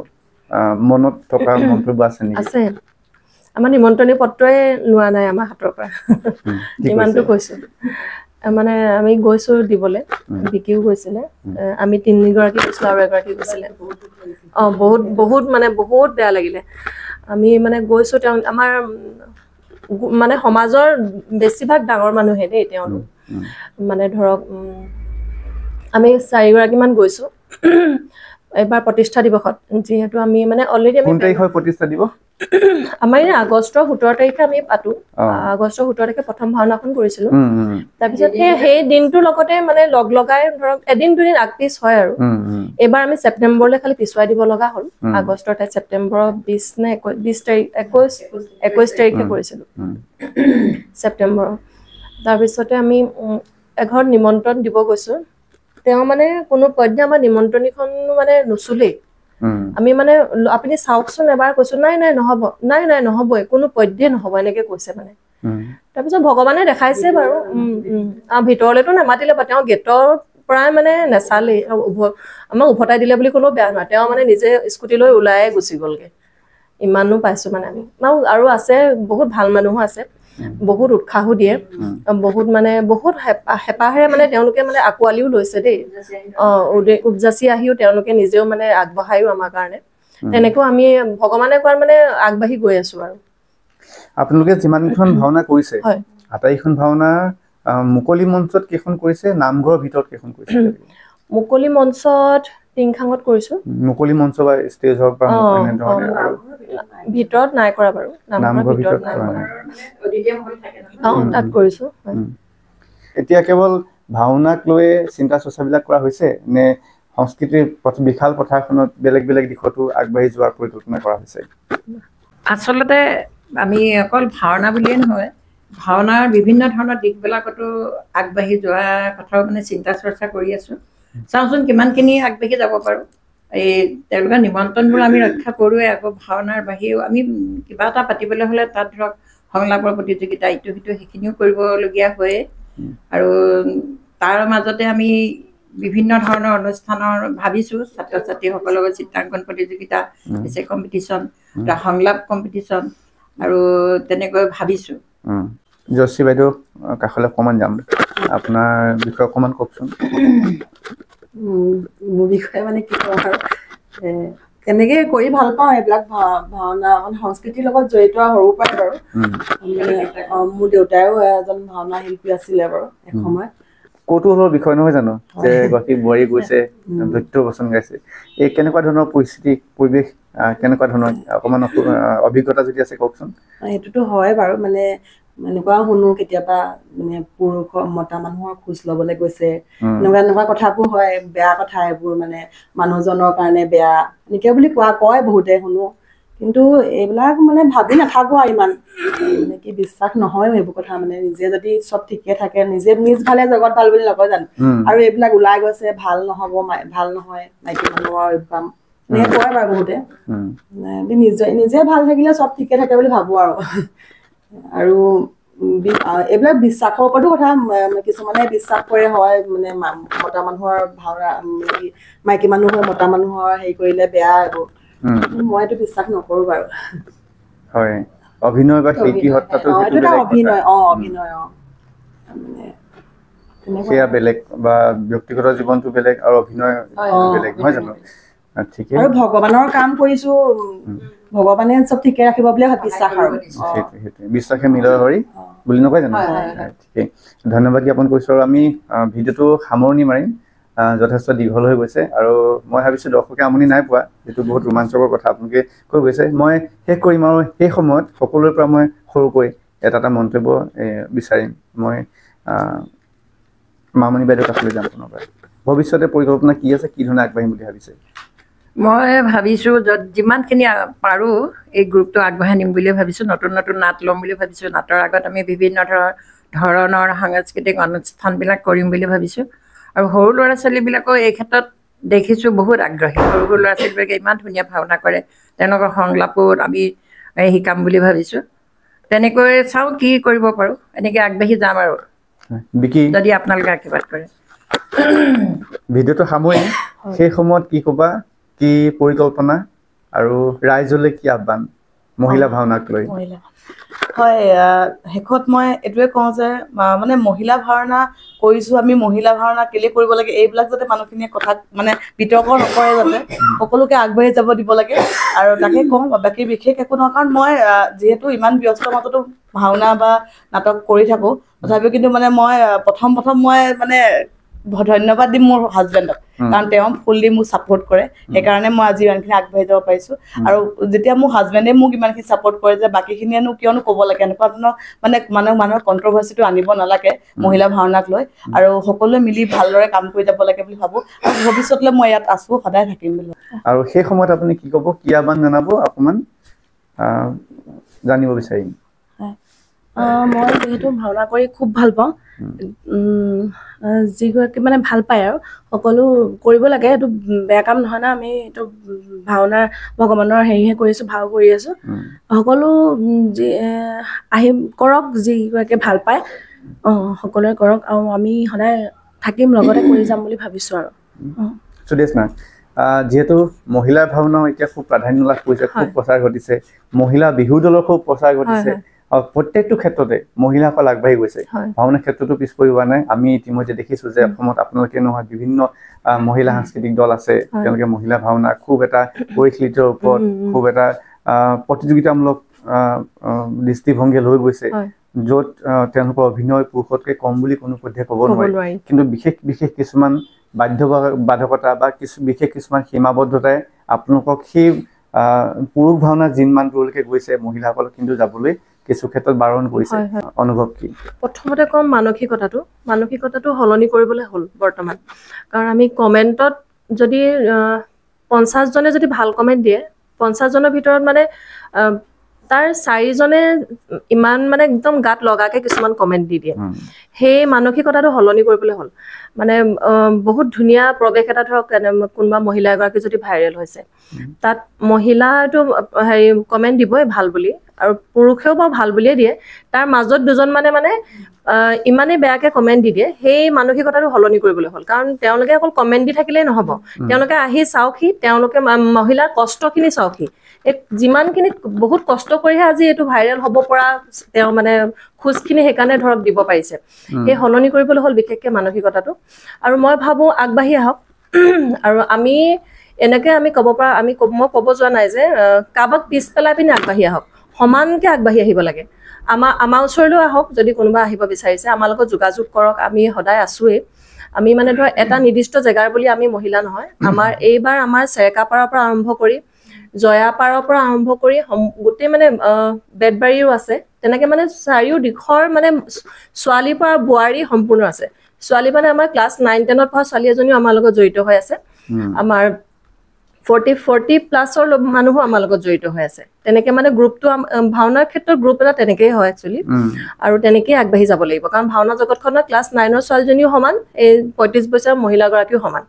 মনত থকা মন্তব্য আছে নেকি? আছে। আমাৰ নিমন্ত্ৰণী পত্ৰই লোৱা নাই আমাৰ হাতৰ পৰা, ইমানটো কৈছো। মানে আমি গৈছো দিবলৈ, বিকিও গৈছিলে। আমি 3 গৰাকী গৈছিলো আৰু এগৰাকী গৈছিলে। বহুত মানে বহুত বেয়া লাগিলে। আমি মানে গৈছো, তেওঁ আমাৰ মানে সমাজৰ বেছিভাগ ডাঙৰ মানুহে দেই তেওঁলোক। মানে ধৰক আমি 4 গৰাকীমান গৈছো এবাৰ প্ৰতিষ্ঠা দিৱসত। যিহেতু আমি মানে অলৰেডি কোন তাৰিখৰ প্ৰতিষ্ঠা দিৱস? আমাৰ এই আগষ্টৰ 17 তাৰিখে আমি পাতো। আগষ্টৰ 17 তাৰিখে প্ৰথম ভাওনাখন কৰিছিলো। তাৰপিছত সেই দিনটোৰ লগতে মানে লগাই ধৰক এদিন দুদিন আগপিছ হয় আৰু। এইবাৰ আমি ছেপ্টেম্বৰলৈ খালি পিছুৱাই দিব লগা হ'ল। আগষ্টৰ ঠাইত ছেপ্টেম্বৰৰ 20 নে 21 তাৰিখে কৰিছিলো ছেপ্টেম্বৰৰ। তাৰপিছতে আমি এঘৰত নিমন্ত্ৰণ দিব গৈছো। তেওঁ মানে কোনো পধ্যে আমাৰ নিমন্ত্ৰণীখন মানে নুচুলেই। আমি মানে আপুনি চাওকচোন এবাৰ কৈছো, নাই নহবই, কোনো পধ্যে নহব, এনেকে কৈছে মানে। তাৰপিছত ভগৱানে দেখাইছে বাৰু। ভিতৰলেতো নামাতিলে, তেওঁ গেটৰ পৰাই মানে নেচালেই। আমাক উভতাই দিলে বুলি ক'লেও বেয়া নহয়। তেওঁ মানে নিজে স্কুটি লৈ ওলাই গুচি গ'লগে। ইমানো পাইছো মানে আমি। আৰু আছে বহুত ভাল মানুহো আছে, বহুত উৎসাহো দিয়ে, বহুত মানে বহুত হেঁপাহেৰে মানে তেওঁলোকে মানে আঁকোৱালিও লৈছে দেই। উপজাচি আহিও তেওঁলোকে নিজেও মানে আগবঢ়ায়ো আমাৰ কাৰণে। তেনেকৈ আমি ভগৱানে কোৱাৰ মানে আগবাঢ়ি গৈ আছো আৰু। আপোনালোকে যিমানখন ভাওনা কৰিছে, আটাইখন ভাওনা মুকলি মঞ্চত কেইখন কৰিছে, নামঘৰৰ ভিতৰত কেইখন কৰিছে? মুকলি মঞ্চত টিংখাঙত কৰিছো। মুকলি মঞ্চ বা ষ্টেজ হওক বা এনেধৰণে, আৰু ভিতৰত নাই কৰা বাৰু। নামঘৰৰ ভিতৰত নাই কৰা। তাত কৰিছো। এতিয়া কেৱল ভাওনাক লৈ চিন্তা চৰ্চাবিলাক কৰা হৈছে নে সংস্কৃতিৰ বিশাল পথাৰখনত বেলেগ বেলেগ দিশতো আগবাঢ়ি যোৱাৰ পৰিকল্পনা কৰা হৈছে? আচলতে আমি অকল ভাওনা বুলিয়ে নহয়, ভাওনাৰ বিভিন্ন ধৰণৰ দিশবিলাকতো আগবাঢ়ি যোৱা কথাও মানে চিন্তা চৰ্চা কৰি আছো। চাওঁচোন কিমানখিনি আগবাঢ়ি যাব পাৰো। এই তেওঁলোকৰ নিমন্ত্ৰণবোৰ আমি ৰক্ষা কৰোঁৱে। আকৌ ভাওনাৰ বাহিৰেও আমি কিবা এটা পাতিবলৈ হ'লে তাত ধৰক সংলাপৰ প্ৰতিযোগিতা ইটো সিটো সেইখিনিও কৰিবলগীয়া হয়। আৰু তাৰ মাজতে আমি বিভিন্ন ধৰণৰ অনুষ্ঠানৰ ভাবিছোঁ, ছাত্ৰ ছাত্ৰীসকলৰ লগত চিত্ৰাংকন প্ৰতিযোগিতা, এছে কম্পিটিশ্যন, সংলাপ কম্পিটিশ্যন আৰু তেনেকৈ ভাবিছোঁ। জয়শ্ৰী বাইদেউ কাষলৈ অকণমান যাম, আপোনাৰ বিষয়ে অকণমান কওকচোন। মোৰ বিষয়ে মানে কি কওঁ আৰু তেনেকে কৰি ভাল পাওঁ এইবিলাক ভাওনা মানে সংস্কৃতিৰ লগত জড়িত সৰুৰ পৰাই বাৰু। মোৰ দেউতাইও এজন ভাওনা শিল্পী আছিলে বাৰু এসময়ত। কৌতূহলৰ বিষয় নহয় জানো যে গতি বোৱাৰী গৈছে, দৈত্য বচন গাইছে, এই কেনেকুৱা ধৰণৰ পৰিৱেশ কেনেকুৱা ধৰণৰ অকণমান অভিজ্ঞতা যদি আছে কওকচোন। সেইটোতো হয় বাৰু, মানে এনেকুৱা শুনো কেতিয়াবা মানে পুৰুষ মতা মানুহৰ খোজ ল'বলৈ গৈছে, এনেকুৱা কথাবোৰ হয়, বেয়া কথা এইবোৰ, মানে মানুহজনৰ কাৰণে বেয়া এনেকে বুলি কয় বহুতে শুনো। কিন্তু এইবিলাক মানে ভাবি নাথাকো আৰু ইমান মানে কি বিশ্বাস নহয় সেইবোৰ কথা। মানে নিজে যদি চব ঠিকে থাকে, নিজ ভালে জগত ভাল বুলি নকয় জানো। আৰু এইবিলাক ওলাই গৈছে ভাল নহব, ভাল নহয় মাইকী মানুহৰ কাম এনেকে কয় বাৰু বহুতে। নিজে ভাল থাকিলে চব ঠিকে থাকে বুলি ভাবো আৰু এইবিলাক বিশ্বাসৰ ওপৰতো কথা। কিছুমানে বিশ্বাস কৰে হয় মানে মতা মানুহৰ ভাওনা, মাইকী মানুহ হৈ মতা মানুহৰ হেৰি কৰিলে বেয়া এইবোৰ। মইতো বিশ্বাস নকৰো বাৰু। হয়, অভিনয় বা শিল্পী হত্যাটো অভিনয় সেয়া বেলেগ, বা ব্যক্তিগত জীৱনটো বেলেগ আৰু অভিনয় বেলেগ নহয় জানো। ঠিকে। আৰু ভগৱানৰ কাম কৰিছো, ভগৱানে চব ঠিকে ৰাখিব বুলি বিশ্বাস আৰু সেইটোৱে বিশ্বাসে মিলৰ হৰি বুলি নকয় জানো। ঠিকেই, ধন্যবাদ জ্ঞাপন কৰিছো। আৰু আমি ভিডিঅ'টো সামৰণি মাৰিম, যথেষ্ট দীঘল হৈ গৈছে আৰু মই ভাবিছোঁ দৰ্শকে আমনি নাই পোৱা, যিটো বহুত ৰোমাঞ্চকৰ কথা আপোনালোকে কৈ গৈছে। মই শেষ কৰিম আৰু সেই সময়ত সকলোৰে পৰা মই সৰুকৈ এটা মন্তব্য বিচাৰিম। মই মামণি বাইদেউ কাষলৈ যাম পুনৰ পৰা। ভৱিষ্যতে পৰিকল্পনা কি আছে, কি ধৰণে আগবাঢ়িম বুলি ভাবিছে? মই ভাবিছোঁ যিমানখিনি পাৰোঁ এই গ্ৰুপটো আগবঢ়াই নিম বুলিয়ে ভাবিছোঁ। নতুন নতুন নাট ল'ম বুলি ভাবিছোঁ। নাটৰ আগত আমি বিভিন্ন ধৰণৰ সাংস্কৃতিক অনুষ্ঠানবিলাক কৰিম বুলি ভাবিছোঁ। আৰু সৰু ল'ৰা ছোৱালীবিলাকো এই ক্ষেত্ৰত দেখিছোঁ বহুত আগ্ৰহী। সৰু ল'ৰা ছোৱালীবিলাকে ইমান ধুনীয়া ভাওনা কৰে, তেওঁলোকৰ সংলাপো আমি শিকাম বুলি ভাবিছোঁ। তেনেকৈ চাওঁ কি কৰিব পাৰোঁ, এনেকৈ আগবাঢ়ি যাম আৰু যদি আপোনালোকে আশীৰ্বাদ কৰে। ভিডিঅ'টো সামৰিম, সেই সময়ত কি ক'বা, কি পৰিকল্পনা আৰু ৰাইজলৈ কি আহ্বান মহিলা ভাওনাক লৈ? হয়, শেষত মই এইটোৱে কওঁ যে মানে মহিলা ভাওনা কৰিছোঁ, আমি মহিলা ভাওনা কেলে কৰিব লাগে এইবিলাক যাতে মানুহখিনিয়ে কথাত মানে বিতৰ্ক নকৰে, যাতে সকলোকে আগবাঢ়ি যাব দিব লাগে আৰু তাকে কওঁ। বাকী বিশেষ একো নহয়, কাৰণ মই যিহেতু ইমান ব্যস্ত মাজতো ভাওনা বা নাটক কৰি থাকোঁ, তথাপিও কিন্তু মানে মই প্ৰথম মই মানে ধন্যবাদ দিম মোৰ হাজবেণ্ডক, কাৰণ তেওঁ ফুল দি মোক ছাপোৰ্ট কৰে। সেইকাৰণে মই আজি ইমানখিনি আগবাঢ়ি যাব পাৰিছোঁ। আৰু যেতিয়া মোৰ হাজবেণ্ডে মোক ইমানখিনি ছাপোৰ্ট কৰে যে বাকীখিনিয়েনো কিয়নো ক'ব লাগে, এনেকুৱা ধৰণৰ মানে মানুহৰ কণ্ট্ৰভাৰ্চিটো আনিব নালাগে মহিলা ভাওনাক লৈ, আৰু সকলোৱে মিলি ভালদৰে কাম কৰি যাব লাগে বুলি ভাবোঁ। আৰু ভৱিষ্যতলৈ মই ইয়াত আছোঁ, সদায় থাকিম বুলি ভাবোঁ। আৰু সেই সময়ত আপুনি কি ক'ব, কি আহ্বান জনাব, অকণমান জানিব বিচাৰিম। মই যিহেতু ভাওনা কৰি খুব ভাল পাওঁ, যিগৰাকী মানে ভাল পায় আৰু সকলো কৰিব লাগে, এইটো বেয়া কাম নহয় না। আমি এইটো ভাওনাৰ ভগৱানৰ হেৰিহে কৰিছোঁ, ভাও কৰি আছোঁ। সকলো আহি কৰক, যিগৰাকী ভাল পায় সকলোৱে কৰক, আৰু আমি সদায় থাকিম, লগতে কৰি যাম বুলি ভাবিছোঁ। আৰু সুদেশনা, যিহেতু মহিলাৰ ভাওনাও এতিয়া খুব প্ৰাধান্য লাভ কৰিছে, খুব প্ৰচাৰ ঘটিছে, মহিলা বিহু দলৰ খুব প্ৰচাৰ ঘটিছে, প্ৰত্যেকটো ক্ষেত্ৰতে মহিলাসকল আগবাঢ়ি গৈছে, ভাওনাৰ ক্ষেত্ৰতো পিছ পৰি হোৱা নাই। আমি ইতিমধ্যে দেখিছোঁ যে অসমত আপোনালোকে নহয় বিভিন্ন মহিলা সাংস্কৃতিক দল আছে, তেওঁলোকে মহিলা ভাওনা খুব এটা পৰিশীলিতৰ ওপৰত খুব এটা প্ৰতিযোগিতামূলক দৃষ্টিভংগী লৈ গৈছে, য'ত তেওঁলোকৰ অভিনয় পুৰুষতকৈ কম বুলি কোনো পধ্যে ক'ব নোৱাৰি। কিন্তু বিশেষ কিছুমান বাধ্যকতা বা বিশেষ কিছুমান সীমাবদ্ধতাই আপোনালোকক সেই পুৰুষ ভাওনা যিমান দূৰলৈকে গৈছে, মহিলাসকলক কিন্তু যাবলৈ কিছু ক্ষেত্ৰত বাৰণ কৰিছে। অনুভৱ কি? প্ৰথমতে ক'ম মানসিকতাটো সলনি কৰিবলৈ হ'ল বৰ্তমান। কাৰণ আমি কমেণ্টত যদি 50জনে যদি ভাল কমেণ্ট দিয়ে, 50জনৰ ভিতৰত মানে তাৰ 4জনে ইমান মানে একদম গাত লগাকে কিছুমান কমেণ্ট দি দিয়ে সেই মানসিকতাটো সলনি কৰিবলৈ হ'ল মানে বহুত ধুনীয়া প্ৰৱেশ এটা ধৰক কোনোবা মহিলা এগৰাকী যদি ভাইৰেল হৈছে তাত মহিলাটো হেৰি কমেণ্ট দিবই ভাল বুলি আৰু পুৰুষেও বাৰু ভাল বুলিয়ে দিয়ে তাৰ মাজত দুজন মানে ইমানেই বেয়াকে কমেণ্ট দি দিয়ে সেই মানসিকতাটো সলনি কৰিবলৈ হ'ল কাৰণ তেওঁলোকে অকল কমেণ্ট দি থাকিলেই নহ'ব তেওঁলোকে আহি চাওকহি তেওঁলোকে মহিলাৰ কষ্টখিনি চাওকহি যিমানখিনি বহুত কষ্ট কৰিহে আজি এইটো ভাইৰেল হ'ব পৰা তেওঁ মানে খোজখিনি সেইকাৰণে ধৰক দিব পাৰিছে সেই সলনি কৰিবলৈ হ'ল বিশেষকৈ মানসিকতাটো আৰু মই ভাবোঁ আগবাঢ়ি আহক আৰু আমি এনেকৈ আমি ক'ব পৰা মই ক'ব যোৱা নাই যে কাৰোবাক পিছ পেলাই পিনে আগবাঢ়ি আহক সমানকৈ আগবাঢ়ি আহিব লাগে আমাৰ ওচৰলৈও আহক যদি কোনোবা আহিব বিচাৰিছে আমাৰ লগত যোগাযোগ কৰক আমি সদায় আছোৱেই আমি মানে ধৰ এটা নিৰ্দিষ্ট জেগাৰ বুলি আমি মহিলা নহয় আমাৰ এইবাৰ আমাৰ চেৰেকাপাৰাৰ পৰা আৰম্ভ কৰি জয়াপাৰৰ পৰা আৰম্ভ কৰি গোটেই মানে বেতবাৰীও আছে তেনেকৈ মানে চাৰিও দিশৰ মানে ছোৱালীৰ পৰা বোৱাৰী সম্পূৰ্ণ আছে ছোৱালী মানে আমাৰ ক্লাছ 9-10ত পঢ়া ছোৱালী এজনীও আমাৰ লগত জড়িত হৈ আছে আমাৰ 40+ মানুহো আমাৰ লগত জড়িত হৈ আছে তেনেকৈ মানে গ্ৰুপটো ভাওনাৰ ক্ষেত্ৰত গ্ৰুপ এটা তেনেকেই হয় একচুৱেলি আৰু তেনেকেই আগবাঢ়ি যাব লাগিব কাৰণ ভাওনা জগতখনৰ ক্লাছ 9ৰ ছোৱালীজনীও সমান এই 35 বছৰৰ মহিলাগৰাকীও সমান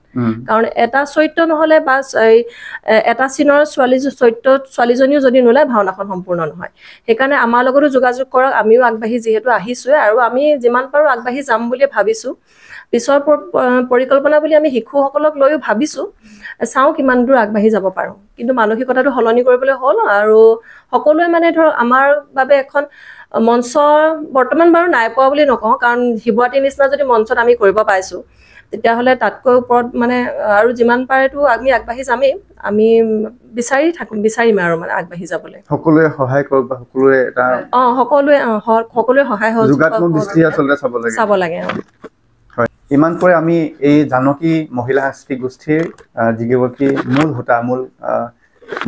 কাৰণ এটা চৰিত্ৰ নহ'লে বা এটা চিনৰ ছোৱালীজনীও যদি নোলায় ভাওনাখন সম্পূৰ্ণ নহয় সেইকাৰণে আমাৰ লগতো যোগাযোগ কৰক আমিও আগবাঢ়ি যিহেতু আহিছোৱে আৰু আমি যিমান পাৰোঁ আগবাঢ়ি যাম বুলি ভাবিছোঁ পিছৰ পৰিকল্পনা বুলি আমি শিশুসকলক লৈও ভাবিছোঁ চাওঁ কিমান দূৰ আগবাঢ়ি যাব পাৰোঁ কিন্তু মানসিকতাটো সলনি কৰিবলৈ হ'ল আৰু সকলোৱে মানে ধৰক আমাৰ বাবে এখন মঞ্চ বৰ্তমান বাৰু নাই পোৱা বুলি নকওঁ কাৰণ শিৱৰাত্ৰিৰ নিচিনা যদি মঞ্চত আমি কৰিব পাইছোঁ তেতিয়াহ'লে তাতকৈ ওপৰত মানে আৰু যিমান পাৰেতো আমি আগবাঢ়ি যামেই আমি বিচাৰিম আৰু মানে আগবাঢ়ি যাবলৈ সকলোৱে সহায় কৰক বা সকলোৱে এটা সকলোৱে সহায় যোগাত্মক দৃষ্টি আচলতে চাব লাগে হয় ইমানকৈ আমি এই জানকী মহিলা সাংস্কৃতিক গোষ্ঠীৰ যিগৰাকী মূল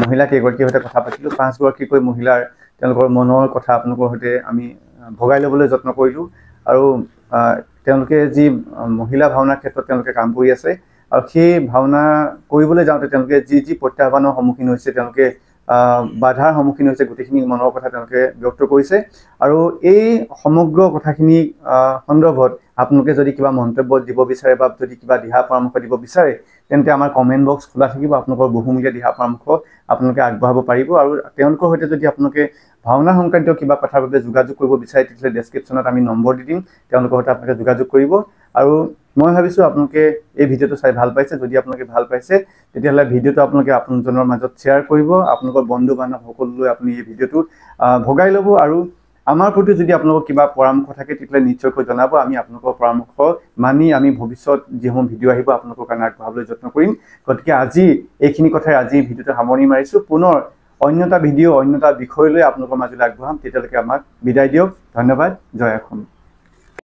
মহিলা কেইগৰাকীৰ সৈতে কথা পাতিলোঁ 5গৰাকীকৈ মহিলাৰ তেওঁলোকৰ মনৰ কথা আপোনালোকৰ সৈতে আমি ভগাই ল'বলৈ যত্ন কৰিলোঁ আৰু তেওঁলোকে যি মহিলা ভাওনাৰ ক্ষেত্ৰত তেওঁলোকে কাম কৰি আছে আৰু সেই ভাওনা কৰিবলৈ যাওঁতে তেওঁলোকে যি প্ৰত্যাহ্বানৰ সন্মুখীন হৈছে তেওঁলোকে বাধাৰ সন্মুখীন হৈছে গোটেইখিনি মনৰ কথা তেওঁলোকে ব্যক্ত কৰিছে আৰু এই সমগ্ৰ কথাখিনি সন্দৰ্ভত আপোনালোকে যদি কিবা মন্তব্য দিব বিচাৰে বা যদি কিবা দিহা পৰামৰ্শ দিব বিচাৰে তেন্তে আমাৰ কমেণ্ট বক্স খোলা থাকিব আপোনালোকৰ বহুমূলীয়া দিহা পৰামৰ্শ আপোনালোকে আগবঢ়াব পাৰিব আৰু তেওঁলোকৰ সৈতে যদি আপোনালোকে ভাওনা সংক্ৰান্তীয় কিবা কথাৰ বাবে যোগাযোগ কৰিব বিচাৰে তেতিয়াহ'লে ডেছক্ৰিপশ্যনত আমি নম্বৰ দি দিম তেওঁলোকৰ সৈতে আপোনালোকে যোগাযোগ কৰিব আৰু মই ভাবিছোঁ আপোনালোকে এই ভিডিঅ'টো চাই ভাল পাইছে যদি আপোনালোকে ভাল পাইছে তেতিয়াহ'লে ভিডিঅ'টো আপোনালোকে আপোনাজনৰ মাজত শ্বেয়াৰ কৰিব আপোনালোকৰ বন্ধু বান্ধৱ সকলোলৈ আপুনি এই ভিডিঅ'টো ভগাই ল'ব আৰু আমাৰ প্ৰতি যদি আপোনালোকৰ কিবা পৰামৰ্শ থাকে তেতিয়াহ'লে নিশ্চয়কৈ জনাব আমি আপোনালোকৰ পৰামৰ্শ মানি আমি ভৱিষ্যত যিসমূহ ভিডিঅ' আহিব আপোনালোকৰ কাৰণে আগবঢ়াবলৈ যত্ন কৰিম গতিকে আজি এইখিনি কথাই আজি ভিডিঅ'টো সামৰণি মাৰিছোঁ পুনৰ অন্য এটা ভিডিঅ' অন্য এটা বিষয় লৈ আপোনালোকৰ মাজলৈ আগবঢ়াম তেতিয়ালৈকে আমাক বিদায় দিয়ক ধন্যবাদ জয় অসম